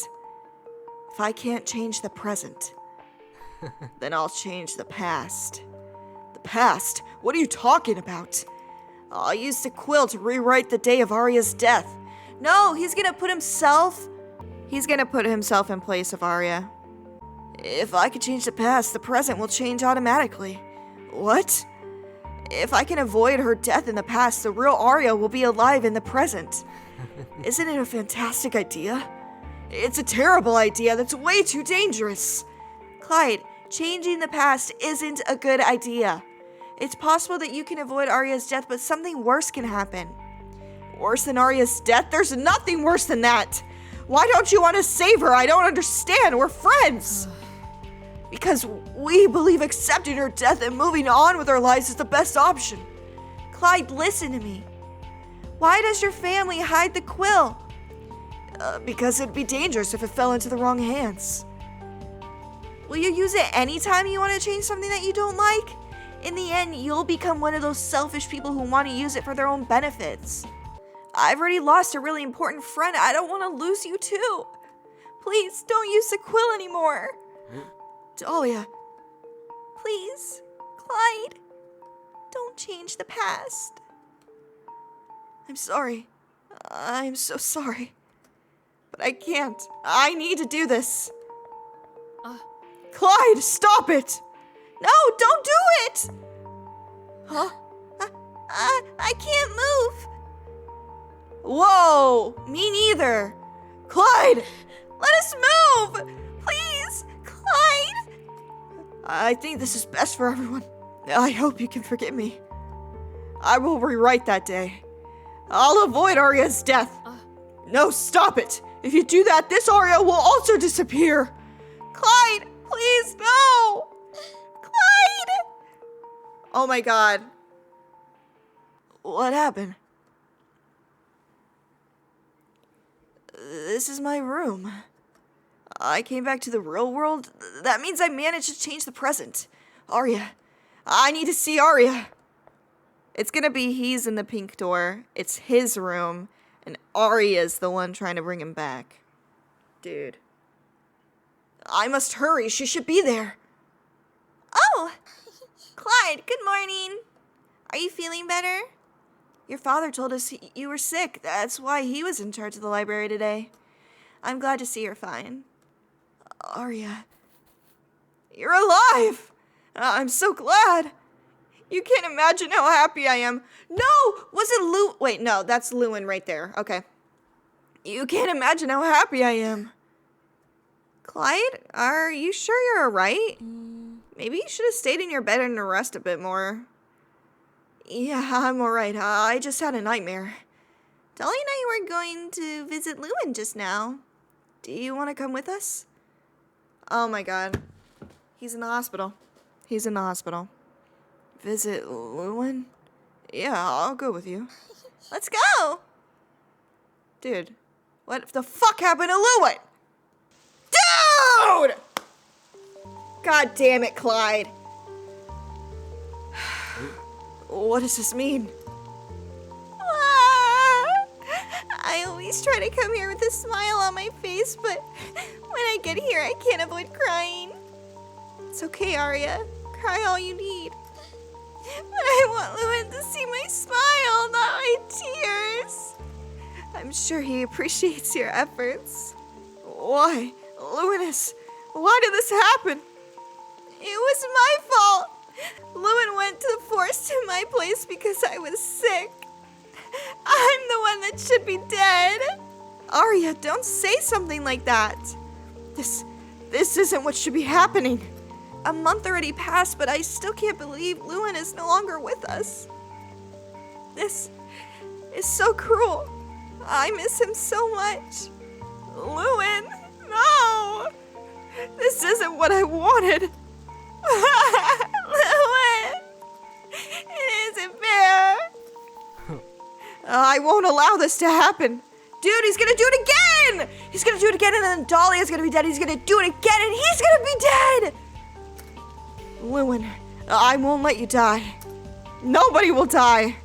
if I can't change the present, then I'll change the past. The past? What are you talking about? I'll use the quill to rewrite the day of Aria's death. No, he's gonna put himself in place of Aria. If I could change the past, the present will change automatically. What? If I can avoid her death in the past, the real Aria will be alive in the present. Isn't it a fantastic idea? It's a terrible idea that's way too dangerous. Clyde, changing the past isn't a good idea. It's possible that you can avoid Aria's death, but something worse can happen. Worse than Aria's death? There's nothing worse than that. Why don't you want to save her? I don't understand. We're friends. Because we believe accepting her death and moving on with our lives is the best option. Clyde, listen to me. Why does your family hide the quill? Because it'd be dangerous if it fell into the wrong hands. Will you use it anytime you want to change something that you don't like? In the end, you'll become one of those selfish people who want to use it for their own benefits. I've already lost a really important friend. I don't want to lose you too. Please, don't use the quill anymore. Dahlia. Please, Clyde, don't change the past. I'm sorry. I'm so sorry. But I can't. I need to do this. Clyde, stop it! No, don't do it! Huh? I can't move. Whoa, me neither. Clyde! Let us move! Please, Clyde! I think this is best for everyone. I hope you can forgive me. I will rewrite that day. I'll avoid Aria's death. No, stop it! If you do that, this Aria will also disappear. Clyde, please, no! Clyde! Oh my god. What happened? This is my room. I came back to the real world. That means I managed to change the present. Aria. I need to see Aria. It's gonna be he's in the pink door. It's his room. And Aria's the one trying to bring him back. Dude. I must hurry. She should be there. Oh! Clyde, good morning. Are you feeling better? Your father told us you were sick. That's why he was in charge of the library today. I'm glad to see you're fine. Aria. You're alive! I'm so glad. You can't imagine how happy I am. No! Was it Lou? Wait, no, that's Lewin right there. Okay. You can't imagine how happy I am. Clyde, are you sure you're alright? Maybe you should have stayed in your bed and rest a bit more. Yeah, I'm alright. I just had a nightmare. Dolly and I were going to visit Lewin just now. Do you want to come with us? Oh my god. He's in the hospital. He's in the hospital. Visit Lewin? Yeah, I'll go with you. Let's go! Dude, what the fuck happened to Lewin? Dude! God damn it, Clyde. What does this mean? I always try to come here with a smile on my face, but when I get here, I can't avoid crying. It's okay, Aria. Cry all you need. But I want Lewin to see my smile, not my tears. I'm sure he appreciates your efforts. Why? Lewin, why did this happen? It was my fault. Lewin went to the forest in my place because I was sick. Aria, don't say something like that. This isn't what should be happening. A month already passed, but I still can't believe Lewin is no longer with us. This is so cruel. I miss him so much. Lewin, no! This isn't what I wanted. Lewin! It isn't fair. I won't allow this to happen. Dude, he's gonna do it again! He's gonna do it again, and then Dahlia's gonna be dead. He's gonna do it again, and he's gonna be dead! Lewin, I won't let you die. Nobody will die.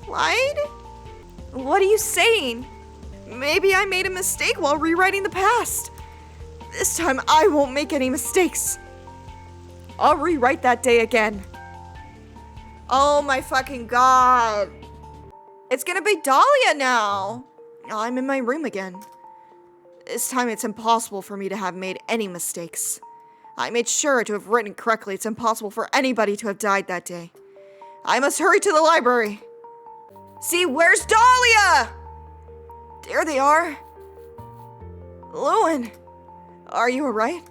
Clyde? What are you saying? Maybe I made a mistake while rewriting the past. This time I won't make any mistakes. I'll rewrite that day again. Oh my fucking god. It's gonna be Dahlia now. I'm in my room again. This time it's impossible for me to have made any mistakes. I made sure to have written correctly. It's impossible for anybody to have died that day. I must hurry to the library. See, where's Dahlia? There they are. Lewin, are you alright?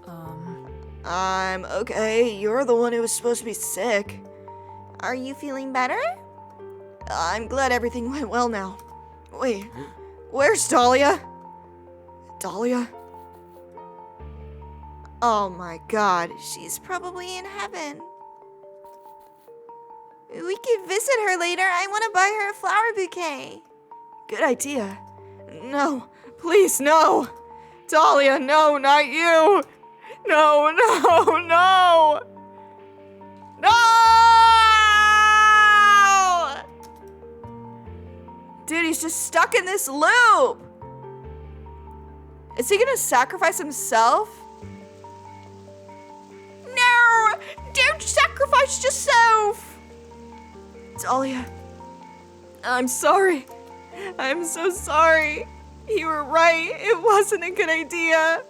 I'm okay. You're the one who was supposed to be sick. Are you feeling better? I'm glad everything went well now. Wait, where's Dahlia? Dahlia? Oh my god, she's probably in heaven. We could visit her later. I want to buy her a flower bouquet. Good idea. No, please, no. Dahlia, no, not you. No, no, no. No! Dude, he's just stuck in this loop. Is he gonna sacrifice himself? No! Don't sacrifice yourself! Dahlia, I'm sorry. I'm so sorry. You were right. It wasn't a good idea.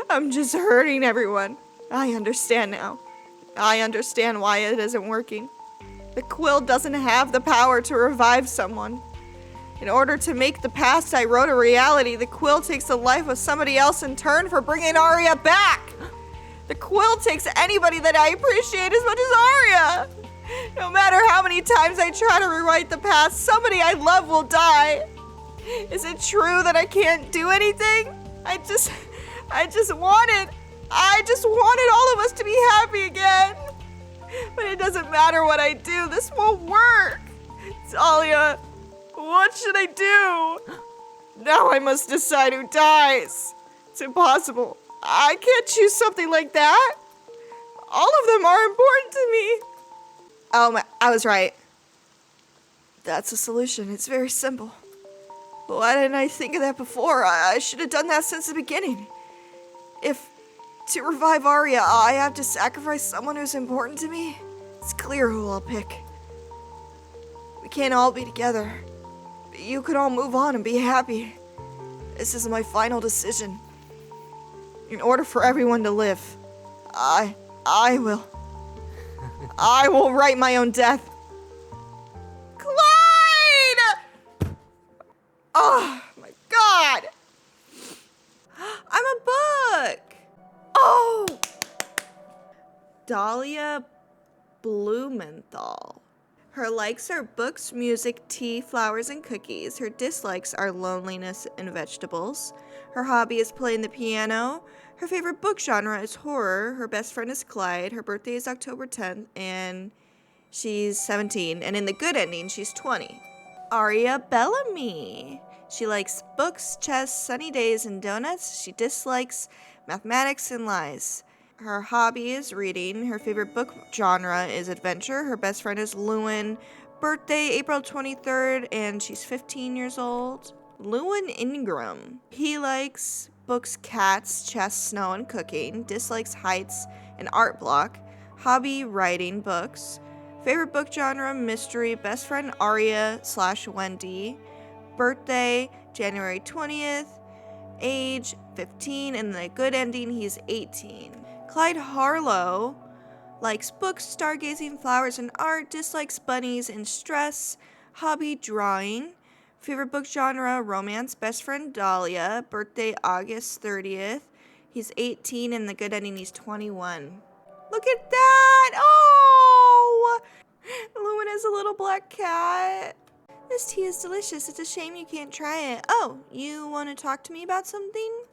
I'm just hurting everyone. I understand now. I understand why it isn't working. The quill doesn't have the power to revive someone. In order to make the past I wrote a reality, the quill takes the life of somebody else in turn for bringing Aria back. The quill takes anybody that I appreciate as much as Aria. No matter how many times I try to rewrite the past, somebody I love will die. Is it true that I can't do anything? I just wanted all of us to be happy again. But it doesn't matter what I do, this won't work. Dahlia, what should I do? Now I must decide who dies. It's impossible. I can't choose something like that. All of them are important to me. Oh, I was right. That's a solution. It's very simple. Why didn't I think of that before? I should have done that since the beginning. If to revive Aria, I have to sacrifice someone who's important to me, it's clear who I'll pick. We can't all be together. But you could all move on and be happy. This is my final decision. In order for everyone to live, I will write my own death. Clyde! Oh my god! I'm a book! Oh! Dahlia Blumenthal. Her likes are books, music, tea, flowers, and cookies. Her dislikes are loneliness and vegetables. Her hobby is playing the piano. Her favorite book genre is horror. Her best friend is Clyde. Her birthday is October 10th, and she's 17. And in the good ending, she's 20. Aria Bellamy. She likes books, chess, sunny days, and donuts. She dislikes mathematics and lies. Her hobby is reading. Her favorite book genre is adventure. Her best friend is Lewin. Birthday, April 23rd, and she's 15 years old. Lewin Ingram. He likes books, cats, chess, snow, and cooking. Dislikes heights and art block. Hobby, writing books. Favorite book genre, mystery. Best friend, Aria/Wendy. Birthday, January 20th. Age, 15. And the good ending, he's 18. Clyde Harlow likes books, stargazing, flowers, and art. Dislikes bunnies and stress. Hobby, drawing. Favorite book genre, romance. Best friend, Dahlia. Birthday, August 30th. He's 18 and the good ending, he's 21. Look at that! Oh! Lumen has a little black cat. This tea is delicious. It's a shame you can't try it. Oh, you want to talk to me about something?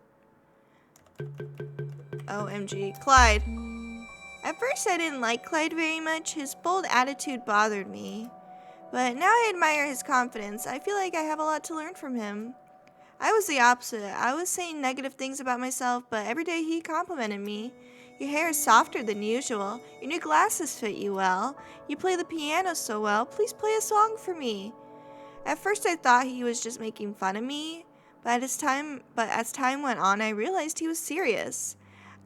OMG. Clyde. At first I didn't like Clyde very much. His bold attitude bothered me. But now I admire his confidence. I feel like I have a lot to learn from him. I was the opposite. I was saying negative things about myself, but every day he complimented me. Your hair is softer than usual. Your new glasses fit you well. You play the piano so well. Please play a song for me. At first I thought he was just making fun of me, but as time went on, I realized he was serious.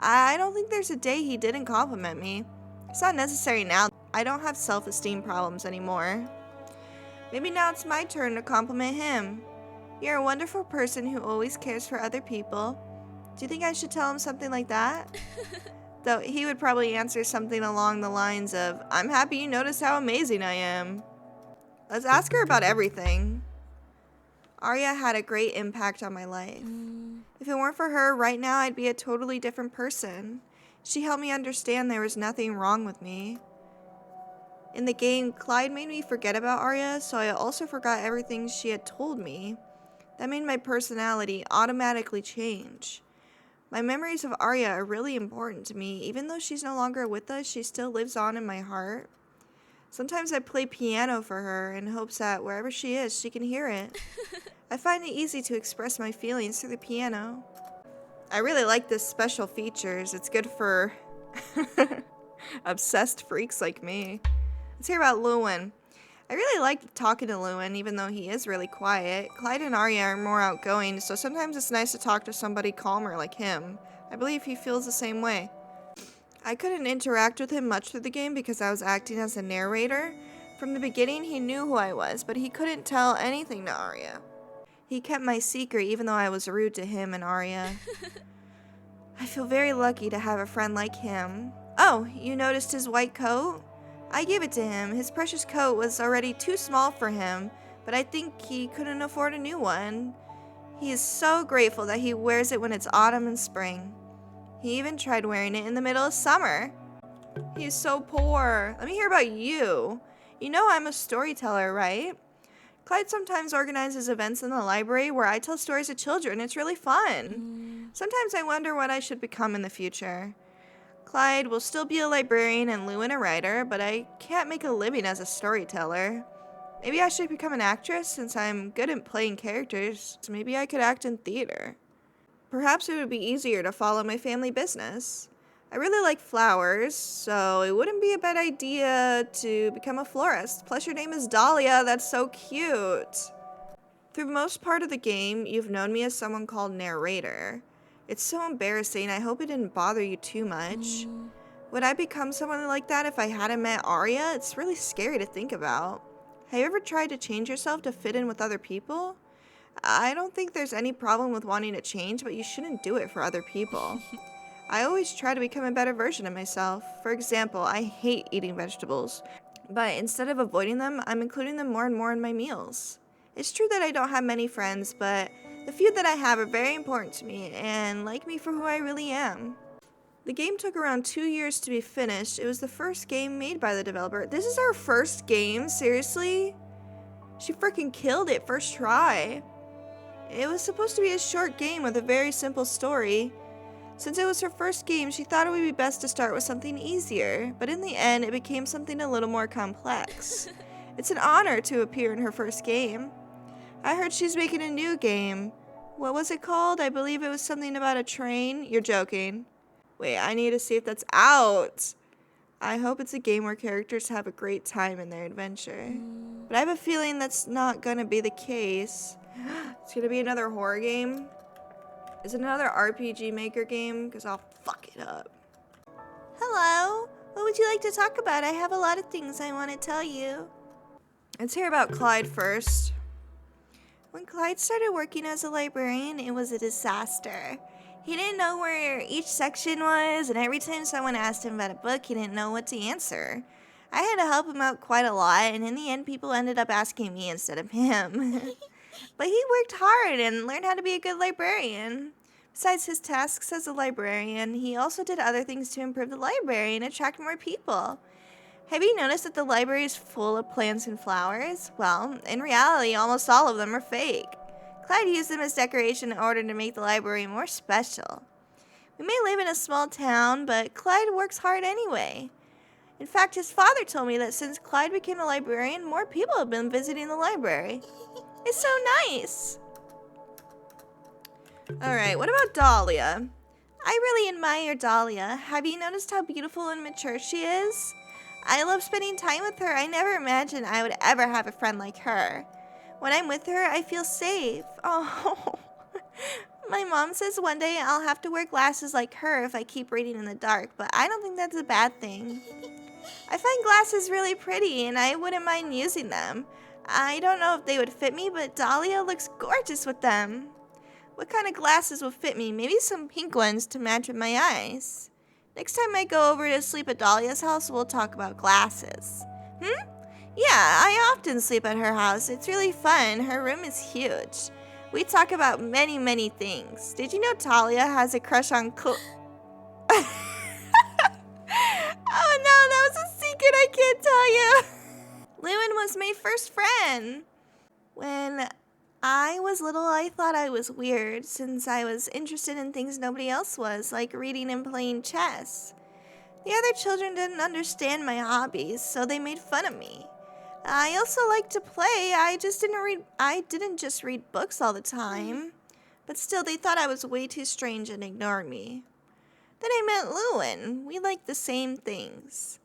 I don't think there's a day he didn't compliment me. It's not necessary now. I don't have self-esteem problems anymore. Maybe now it's my turn to compliment him. You're a wonderful person who always cares for other people. Do you think I should tell him something like that? Though he would probably answer something along the lines of, I'm happy you noticed how amazing I am. Let's ask her about everything. Aria had a great impact on my life. If it weren't for her, right now I'd be a totally different person. She helped me understand there was nothing wrong with me. In the game, Clyde made me forget about Aria, so I also forgot everything she had told me. That made my personality automatically change. My memories of Aria are really important to me. Even though she's no longer with us, she still lives on in my heart. Sometimes I play piano for her in hopes that wherever she is, she can hear it. I find it easy to express my feelings through the piano. I really like this special features. It's good for obsessed freaks like me. Let's hear about Lewin. I really like talking to Lewin, even though he is really quiet. Clyde and Aria are more outgoing, so sometimes it's nice to talk to somebody calmer like him. I believe he feels the same way. I couldn't interact with him much through the game because I was acting as a narrator. From the beginning, he knew who I was, but he couldn't tell anything to Aria. He kept my secret even though I was rude to him and Aria. I feel very lucky to have a friend like him. Oh, you noticed his white coat? I gave it to him. His precious coat was already too small for him, but I think he couldn't afford a new one. He is so grateful that he wears it when it's autumn and spring. He even tried wearing it in the middle of summer. He's so poor. Let me hear about you. You know I'm a storyteller, right? Clyde sometimes organizes events in the library where I tell stories to children. It's really fun. Sometimes I wonder what I should become in the future. Clyde will still be a librarian and Lewin a writer, but I can't make a living as a storyteller. Maybe I should become an actress since I'm good at playing characters. So maybe I could act in theater. Perhaps it would be easier to follow my family business. I really like flowers, so it wouldn't be a bad idea to become a florist. Plus your name is Dahlia, that's so cute. Through most part of the game, you've known me as someone called narrator. It's so embarrassing, I hope it didn't bother you too much. Would I become someone like that if I hadn't met Aria? It's really scary to think about. Have you ever tried to change yourself to fit in with other people? I don't think there's any problem with wanting to change, but you shouldn't do it for other people. I always try to become a better version of myself. For example, I hate eating vegetables, but instead of avoiding them, I'm including them more and more in my meals. It's true that I don't have many friends, but the few that I have are very important to me and like me for who I really am. The game took around 2 years to be finished. It was the first game made by the developer. This is our first game? Seriously? She freaking killed it first try. It was supposed to be a short game with a very simple story. Since it was her first game, she thought it would be best to start with something easier, but in the end, it became something a little more complex. It's an honor to appear in her first game. I heard she's making a new game. What was it called? I believe it was something about a train. You're joking. Wait, I need to see if that's out. I hope it's a game where characters have a great time in their adventure. But I have a feeling that's not gonna be the case. It's gonna be another horror game. Is it another RPG Maker game? Because I'll fuck it up. Hello. What would you like to talk about? I have a lot of things I want to tell you. Let's hear about Clyde first. When Clyde started working as a librarian, it was a disaster. He didn't know where each section was, and every time someone asked him about a book, he didn't know what to answer. I had to help him out quite a lot, and in the end, people ended up asking me instead of him. But he worked hard and learned how to be a good librarian. Besides his tasks as a librarian, he also did other things to improve the library and attract more people. Have you noticed that the library is full of plants and flowers? Well, in reality, almost all of them are fake. Clyde used them as decoration in order to make the library more special. We may live in a small town, but Clyde works hard anyway. In fact, his father told me that since Clyde became a librarian, more people have been visiting the library. It's so nice. Alright, what about Dahlia? I really admire Dahlia. Have you noticed how beautiful and mature she is? I love spending time with her. I never imagined I would ever have a friend like her. When I'm with her, I feel safe. Oh, my mom says one day I'll have to wear glasses like her if I keep reading in the dark, but I don't think that's a bad thing. I find glasses really pretty, and I wouldn't mind using them. I don't know if they would fit me, but Dahlia looks gorgeous with them. What kind of glasses will fit me? Maybe some pink ones to match with my eyes. Next time I go over to sleep at Dahlia's house, we'll talk about glasses. Yeah, I often sleep at her house. It's really fun. Her room is huge. We talk about many, many things. Did you know Talia has a crush on Oh no, that was a secret I can't tell you. Lewin was my first friend. When I was little, I thought I was weird since I was interested in things nobody else was, like reading and playing chess. The other children didn't understand my hobbies, so they made fun of me. I also liked to play. I didn't just read books all the time. But still, they thought I was way too strange and ignored me. Then I met Lewin. We liked the same things.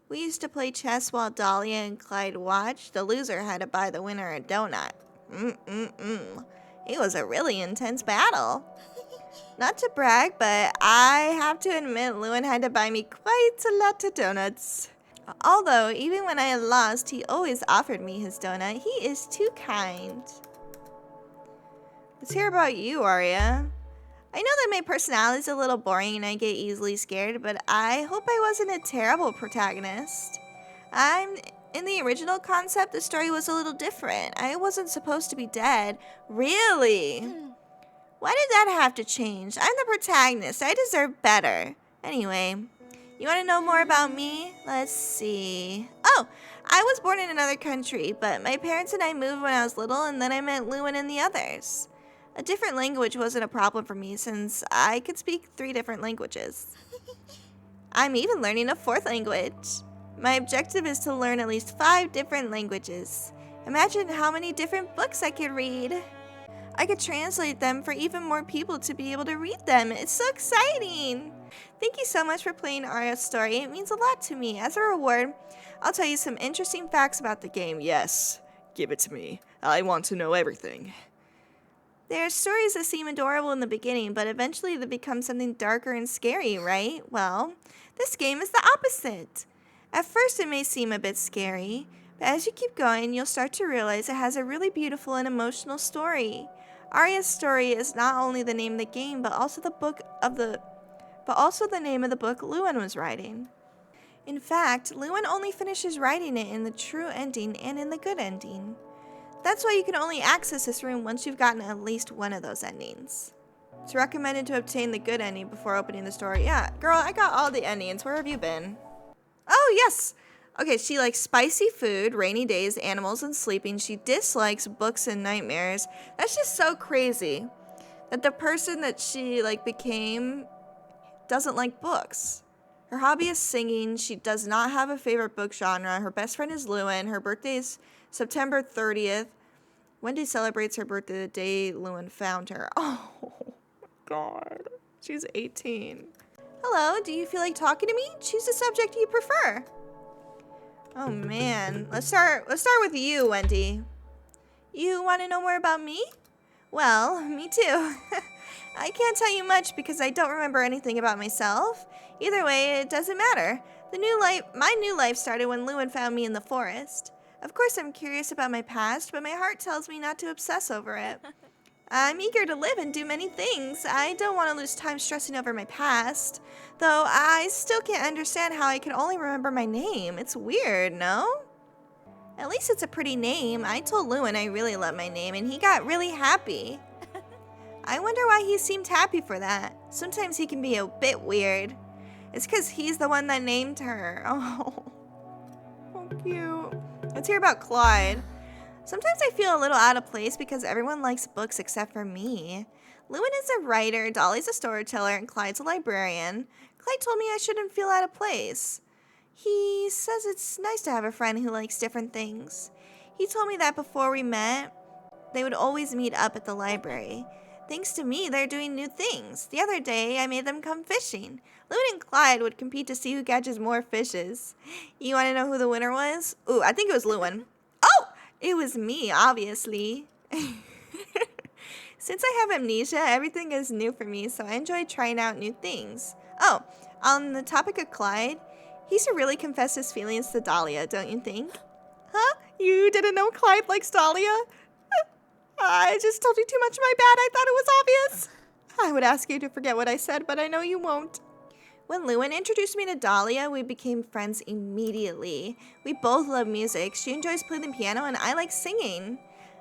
We used to play chess while Dahlia and Clyde watched. The loser had to buy the winner a donut. It was a really intense battle. Not to brag, but I have to admit Lewin had to buy me quite a lot of donuts. Although, even when I had lost, he always offered me his donut. He is too kind. Let's hear about you, Aria. I know that my personality is a little boring and I get easily scared, but I hope I wasn't a terrible protagonist. In the original concept, the story was a little different. I wasn't supposed to be dead. Really? Why did that have to change? I'm the protagonist. I deserve better. Anyway, you want to know more about me? Let's see. Oh, I was born in another country, but my parents and I moved when I was little, and then I met Lewin and the others. A different language wasn't a problem for me since I could speak 3 different languages. I'm even learning a 4th language. My objective is to learn at least 5 different languages. Imagine how many different books I could read. I could translate them for even more people to be able to read them. It's so exciting! Thank you so much for playing Aria's story. It means a lot to me. As a reward, I'll tell you some interesting facts about the game. Yes, give it to me. I want to know everything. There are stories that seem adorable in the beginning, but eventually they become something darker and scary, right? Well, this game is the opposite. At first it may seem a bit scary, but as you keep going, you'll start to realize it has a really beautiful and emotional story. Aria's story is not only the name of the game, but also the name of the book Lewin was writing. In fact, Lewin only finishes writing it in the true ending and in the good ending. That's why you can only access this room once you've gotten at least one of those endings. It's recommended to obtain the good ending before opening the story. Yeah, girl, I got all the endings. Where have you been? Oh, yes! Okay, she likes spicy food, rainy days, animals, and sleeping. She dislikes books and nightmares. That's just so crazy that the person that she became doesn't like books. Her hobby is singing. She does not have a favorite book genre. Her best friend is Lewin. Her birthday is September 30th. Wendy celebrates her birthday the day Lewin found her. Oh, God. She's 18. Hello, do you feel like talking to me? Choose the subject you prefer. Oh, man. Let's start with you, Wendy. You want to know more about me? Well, me too. I can't tell you much because I don't remember anything about myself. Either way, it doesn't matter. My new life started when Lewin found me in the forest. Of course, I'm curious about my past, but my heart tells me not to obsess over it. I'm eager to live and do many things. I don't want to lose time stressing over my past. Though I still can't understand how I can only remember my name. It's weird, no? At least it's a pretty name. I told Lewin I really love my name, and he got really happy. I wonder why he seemed happy for that. Sometimes he can be a bit weird. It's because he's the one that named her. Oh, so cute. Let's hear about Clyde. Sometimes I feel a little out of place because everyone likes books except for me. Lewin is a writer, Dolly's a storyteller, and Clyde's a librarian. Clyde told me I shouldn't feel out of place. He says it's nice to have a friend who likes different things. He told me that before we met, they would always meet up at the library. Thanks to me, they're doing new things. The other day, I made them come fishing. Lewin and Clyde would compete to see who catches more fishes. You want to know who the winner was? Ooh, I think it was Lewin. Oh, it was me, obviously. Since I have amnesia, everything is new for me, so I enjoy trying out new things. Oh, on the topic of Clyde, he should really confess his feelings to Dahlia, don't you think? Huh? You didn't know Clyde likes Dahlia? I just told you too much, my bad. I thought it was obvious. I would ask you to forget what I said, but I know you won't. When Lewin introduced me to Dahlia, we became friends immediately. We both love music. She enjoys playing the piano, and I like singing.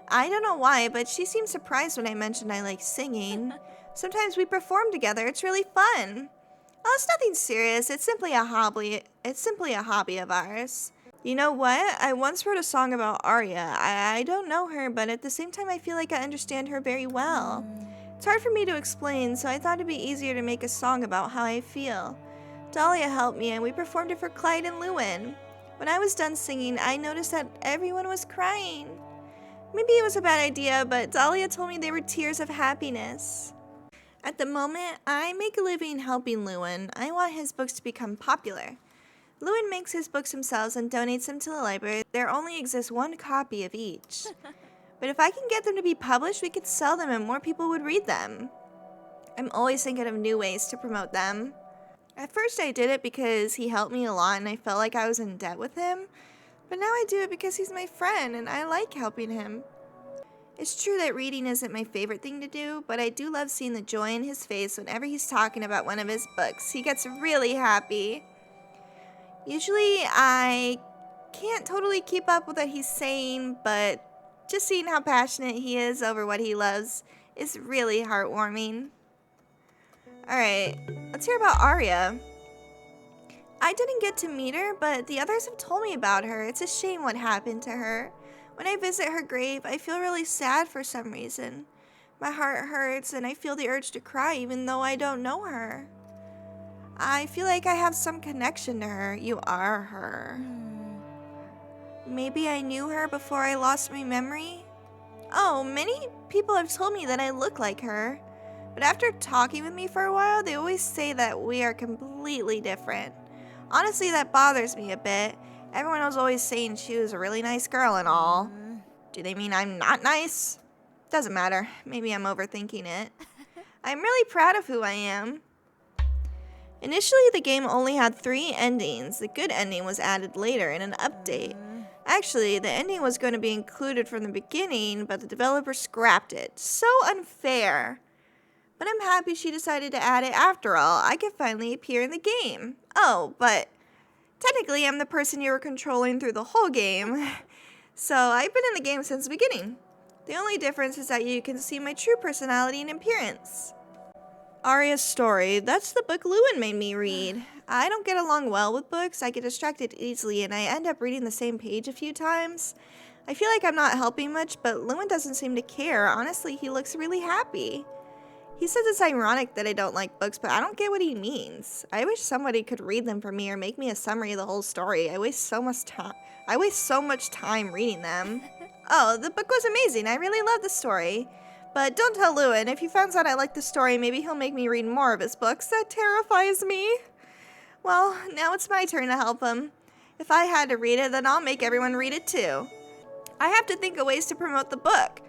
I don't know why, but she seemed surprised when I mentioned I like singing. Sometimes we perform together. It's really fun. Oh, it's nothing serious. It's simply a hobby of ours. You know what? I once wrote a song about Aria. I don't know her, but at the same time, I feel like I understand her very well. It's hard for me to explain, so I thought it'd be easier to make a song about how I feel. Dahlia helped me, and we performed it for Clyde and Lewin. When I was done singing, I noticed that everyone was crying. Maybe it was a bad idea, but Dahlia told me they were tears of happiness. At the moment, I make a living helping Lewin. I want his books to become popular. Lewin makes his books himself and donates them to the library. There only exists one copy of each. But if I can get them to be published, we could sell them and more people would read them. I'm always thinking of new ways to promote them. At first I did it because he helped me a lot and I felt like I was in debt with him. But now I do it because he's my friend and I like helping him. It's true that reading isn't my favorite thing to do, but I do love seeing the joy in his face whenever he's talking about one of his books. He gets really happy. Usually I can't totally keep up with what he's saying, but just seeing how passionate he is over what he loves is really heartwarming. Alright, let's hear about Aria. I didn't get to meet her, but the others have told me about her. It's a shame what happened to her. When I visit her grave, I feel really sad for some reason. My heart hurts and I feel the urge to cry even though I don't know her. I feel like I have some connection to her. You are her. Maybe I knew her before I lost my memory? Oh, many people have told me that I look like her. But after talking with me for a while, they always say that we are completely different. Honestly, that bothers me a bit. Everyone was always saying she was a really nice girl and all. Do they mean I'm not nice? Doesn't matter. Maybe I'm overthinking it. I'm really proud of who I am. Initially, the game only had 3 endings. The good ending was added later in an update. Actually, the ending was going to be included from the beginning, but the developer scrapped it. So unfair. But I'm happy she decided to add it after all. I could finally appear in the game. Oh, but technically I'm the person you were controlling through the whole game. So I've been in the game since the beginning. The only difference is that you can see my true personality and appearance. Aria's Story. That's the book Lewin made me read. I don't get along well with books. I get distracted easily and I end up reading the same page a few times. I feel like I'm not helping much, but Lewin doesn't seem to care. Honestly, he looks really happy. He says it's ironic that I don't like books, but I don't get what he means. I wish somebody could read them for me or make me a summary of the whole story. I waste so much time reading them. Oh, the book was amazing. I really love the story. But don't tell Lewin. If he finds out I like the story, maybe he'll make me read more of his books. That terrifies me. Well, now it's my turn to help him. If I had to read it, then I'll make everyone read it too. I have to think of ways to promote the book.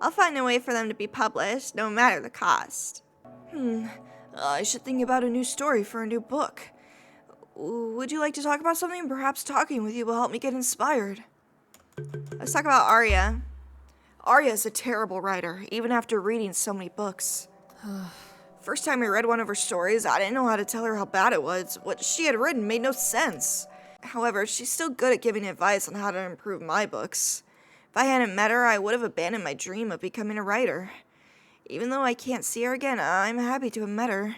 I'll find a way for them to be published, no matter the cost. I should think about a new story for a new book. Would you like to talk about something? Perhaps talking with you will help me get inspired. Let's talk about Aria. Aria is a terrible writer, even after reading so many books. First time I read one of her stories, I didn't know how to tell her how bad it was. What she had written made no sense. However, she's still good at giving advice on how to improve my books. If I hadn't met her, I would have abandoned my dream of becoming a writer. Even though I can't see her again, I'm happy to have met her.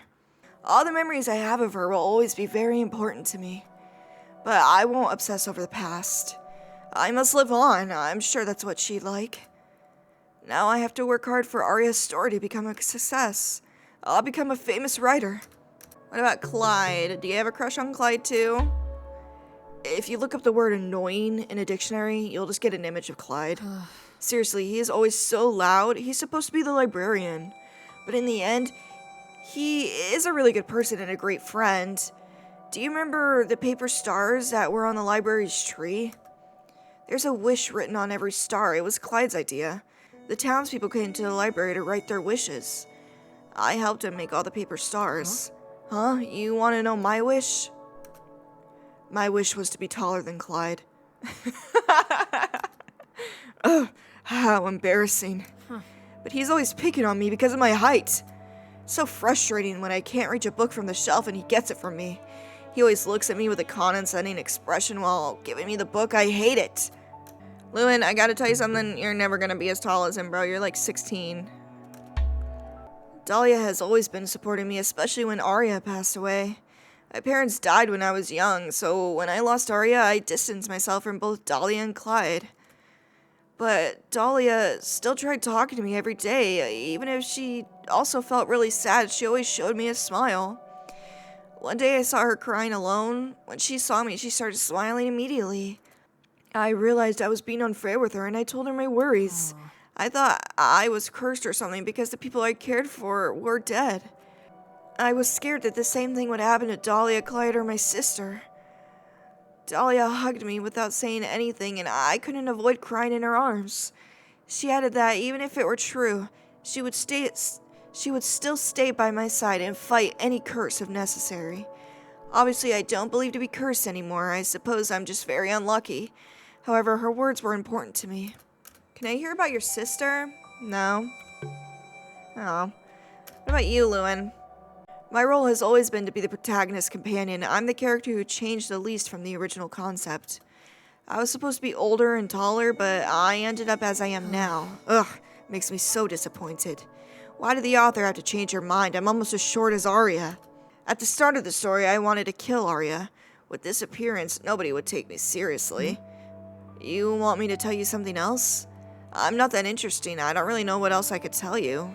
All the memories I have of her will always be very important to me. But I won't obsess over the past. I must live on. I'm sure that's what she'd like. Now I have to work hard for Aria's story to become a success. I'll become a famous writer. What about Clyde? Do you have a crush on Clyde too? If you look up the word annoying in a dictionary, you'll just get an image of Clyde. Seriously, he is always so loud. He's supposed to be the librarian. But in the end, he is a really good person and a great friend. Do you remember the paper stars that were on the library's tree? There's a wish written on every star. It was Clyde's idea. The townspeople came to the library to write their wishes. I helped him make all the paper stars. Huh? You want to know my wish? My wish was to be taller than Clyde. Ugh, how embarrassing. But he's always picking on me because of my height. So frustrating when I can't reach a book from the shelf and he gets it from me. He always looks at me with a condescending expression while giving me the book. I hate it. Lewin, I gotta tell you something. You're never gonna be as tall as him, bro. You're like 16. Dahlia has always been supporting me, especially when Aria passed away. My parents died when I was young, so when I lost Aria, I distanced myself from both Dahlia and Clyde. But Dahlia still tried talking to me every day. Even if she also felt really sad, she always showed me a smile. One day I saw her crying alone. When she saw me, she started smiling immediately. I realized I was being unfair with her, and I told her my worries. I thought I was cursed or something because the people I cared for were dead. I was scared that the same thing would happen to Dahlia, Clyde, or my sister. Dahlia hugged me without saying anything, and I couldn't avoid crying in her arms. She added that even if it were true, she would still stay by my side and fight any curse if necessary. Obviously, I don't believe to be cursed anymore. I suppose I'm just very unlucky. However, her words were important to me. Can I hear about your sister? No. Oh. What about you, Lewin? My role has always been to be the protagonist companion. I'm the character who changed the least from the original concept. I was supposed to be older and taller, but I ended up as I am now. Ugh, makes me so disappointed. Why did the author have to change her mind? I'm almost as short as Aria. At the start of the story, I wanted to kill Aria. With this appearance, nobody would take me seriously. You want me to tell you something else? I'm not that interesting. I don't really know what else I could tell you.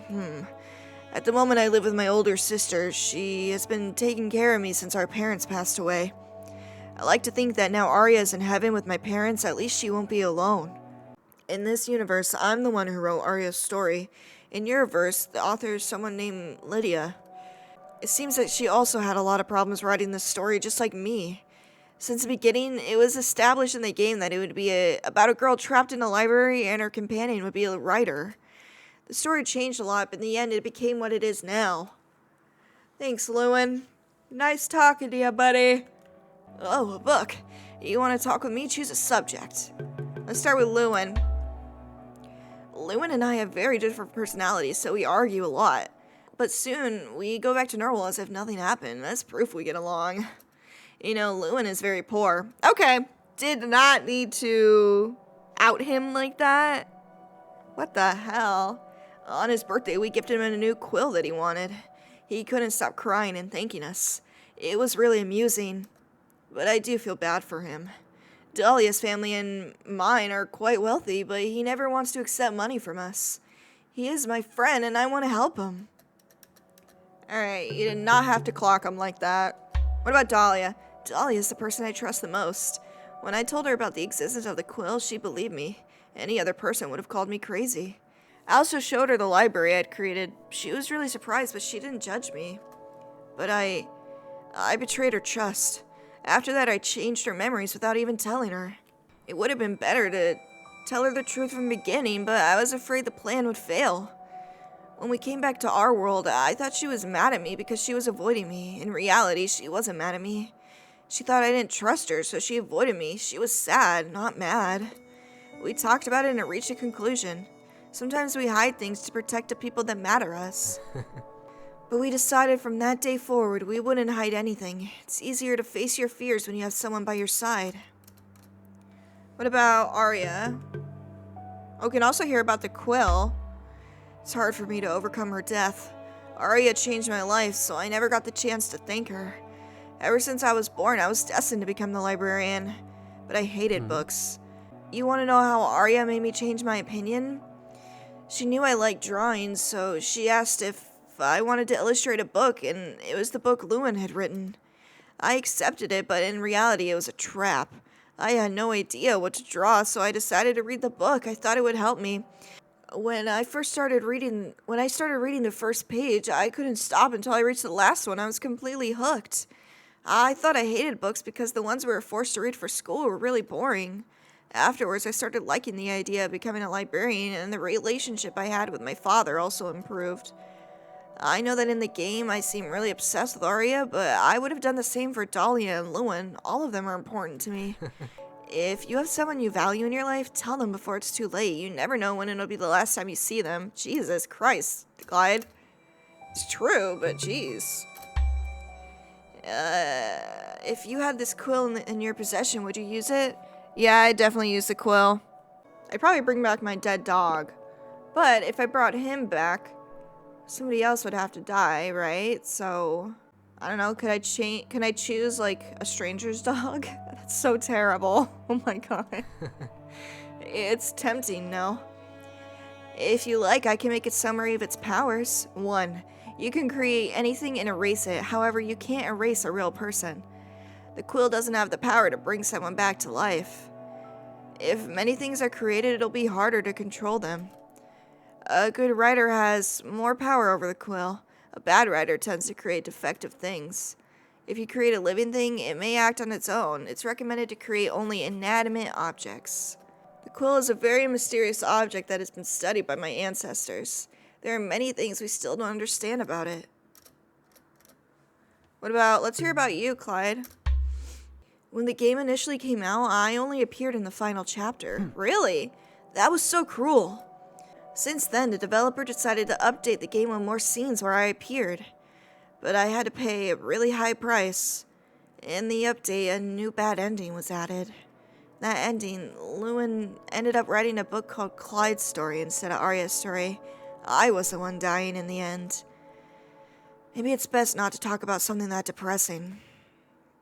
At the moment, I live with my older sister. She has been taking care of me since our parents passed away. I like to think that now Aria is in heaven with my parents, at least she won't be alone. In this universe, I'm the one who wrote Aria's story. In your verse, the author is someone named Lydia. It seems that she also had a lot of problems writing this story, just like me. Since the beginning, it was established in the game that it would be about a girl trapped in a library and her companion would be a writer. The story changed a lot, but in the end, it became what it is now. Thanks, Lewin. Nice talking to you, buddy. Oh, a book. You want to talk with me? Choose a subject. Let's start with Lewin. Lewin and I have very different personalities, so we argue a lot. But soon, we go back to normal as if nothing happened. That's proof we get along. You know, Lewin is very poor. Okay, did not need to out him like that. What the hell? On his birthday, we gifted him a new quill that he wanted. He couldn't stop crying and thanking us. It was really amusing, but I do feel bad for him. Dahlia's family and mine are quite wealthy, but he never wants to accept money from us. He is my friend, and I want to help him. Alright, you did not have to clock him like that. What about Dahlia? Dahlia is the person I trust the most. When I told her about the existence of the quill, she believed me. Any other person would have called me crazy. I also showed her the library I'd created. She was really surprised, but she didn't judge me. But I betrayed her trust. After that, I changed her memories without even telling her. It would have been better to tell her the truth from the beginning, but I was afraid the plan would fail. When we came back to our world, I thought she was mad at me because she was avoiding me. In reality, she wasn't mad at me. She thought I didn't trust her, so she avoided me. She was sad, not mad. We talked about it and it reached a conclusion. Sometimes we hide things to protect the people that matter us. But we decided from that day forward we wouldn't hide anything. It's easier to face your fears when you have someone by your side. What about Aria? Oh, we can also hear about the quill. It's hard for me to overcome her death. Aria changed my life, so I never got the chance to thank her. Ever since I was born, I was destined to become the librarian. But I hated books. You want to know how Aria made me change my opinion? She knew I liked drawing, so she asked if I wanted to illustrate a book, and it was the book Lewin had written. I accepted it, but in reality it was a trap. I had no idea what to draw, so I decided to read the book. I thought it would help me. When I started reading the first page, I couldn't stop until I reached the last one. I was completely hooked. I thought I hated books because the ones we were forced to read for school were really boring. Afterwards, I started liking the idea of becoming a librarian, and the relationship I had with my father also improved. I know that in the game I seem really obsessed with Aria, but I would have done the same for Dahlia and Lewin. All of them are important to me. If you have someone you value in your life, tell them before it's too late. You never know when it'll be the last time you see them. Jesus Christ, Clyde. It's true, but jeez. If you had this quill in your possession, would you use it? Yeah, I'd definitely use the quill. I'd probably bring back my dead dog. But if I brought him back, somebody else would have to die, right? So, I don't know, can I choose, like, a stranger's dog? That's so terrible. Oh my god. It's tempting, no? If you like, I can make a summary of its powers. 1. You can create anything and erase it. However, you can't erase a real person. The quill doesn't have the power to bring someone back to life. If many things are created, it'll be harder to control them. A good writer has more power over the quill. A bad writer tends to create defective things. If you create a living thing, it may act on its own. It's recommended to create only inanimate objects. The quill is a very mysterious object that has been studied by my ancestors. There are many things we still don't understand about it. Let's hear about you, Clyde. When the game initially came out, I only appeared in the final chapter. Really? That was so cruel. Since then, the developer decided to update the game with more scenes where I appeared. But I had to pay a really high price. In the update, a new bad ending was added. That ending, Lewin ended up writing a book called Clyde's Story instead of Aria's story. I was the one dying in the end. Maybe it's best not to talk about something that depressing.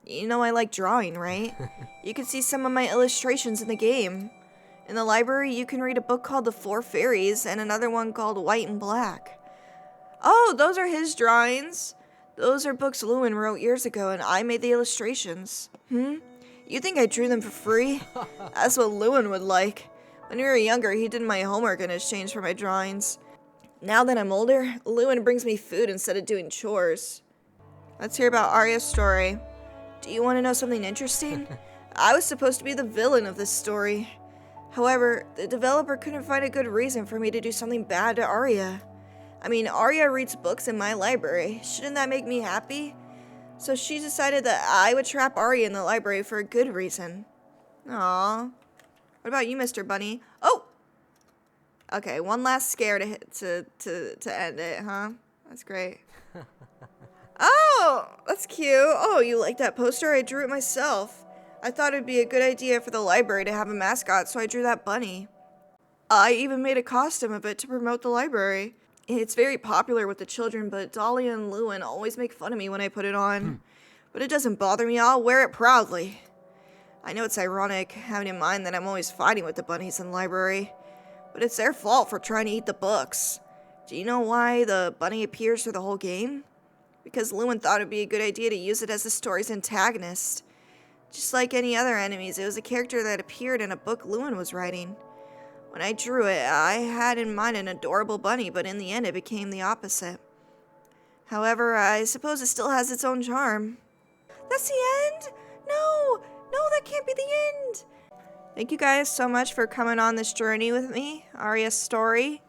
You know I like drawing, right? You can see some of my illustrations in the game. In the library, you can read a book called The Four Fairies and another one called White and Black. Oh, those are his drawings. Those are books Lewin wrote years ago, and I made the illustrations. You think I drew them for free? That's what Lewin would like. When we were younger, he did my homework in exchange for my drawings. Now that I'm older, Lewin brings me food instead of doing chores. Let's hear about Aria's story. Do you want to know something interesting? I was supposed to be the villain of this story. However, the developer couldn't find a good reason for me to do something bad to Aria. I mean, Aria reads books in my library. Shouldn't that make me happy? So she decided that I would trap Aria in the library for a good reason. Aww. What about you, Mr. Bunny? Oh! Okay, one last scare to end it, huh? That's great. Oh, that's cute. Oh, you like that poster? I drew it myself. I thought it'd be a good idea for the library to have a mascot, so I drew that bunny. I even made a costume of it to promote the library. It's very popular with the children, but Dahlia and Lewin always make fun of me when I put it on. But it doesn't bother me. I'll wear it proudly. I know it's ironic, having in mind that I'm always fighting with the bunnies in the library. But it's their fault for trying to eat the books. Do you know why the bunny appears through the whole game? Because Lewin thought it'd be a good idea to use it as the story's antagonist. Just like any other enemies, it was a character that appeared in a book Lewin was writing. When I drew it, I had in mind an adorable bunny, but in the end it became the opposite. However, I suppose it still has its own charm. That's the end? No, that can't be the end. Thank you guys so much for coming on this journey with me, Aria's story.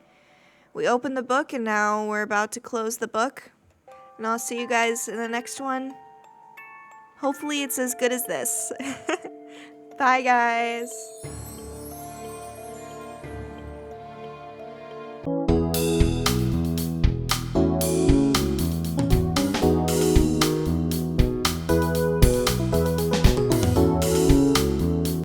We opened the book and now we're about to close the book. And I'll see you guys in the next one. Hopefully it's as good as this. Bye, guys.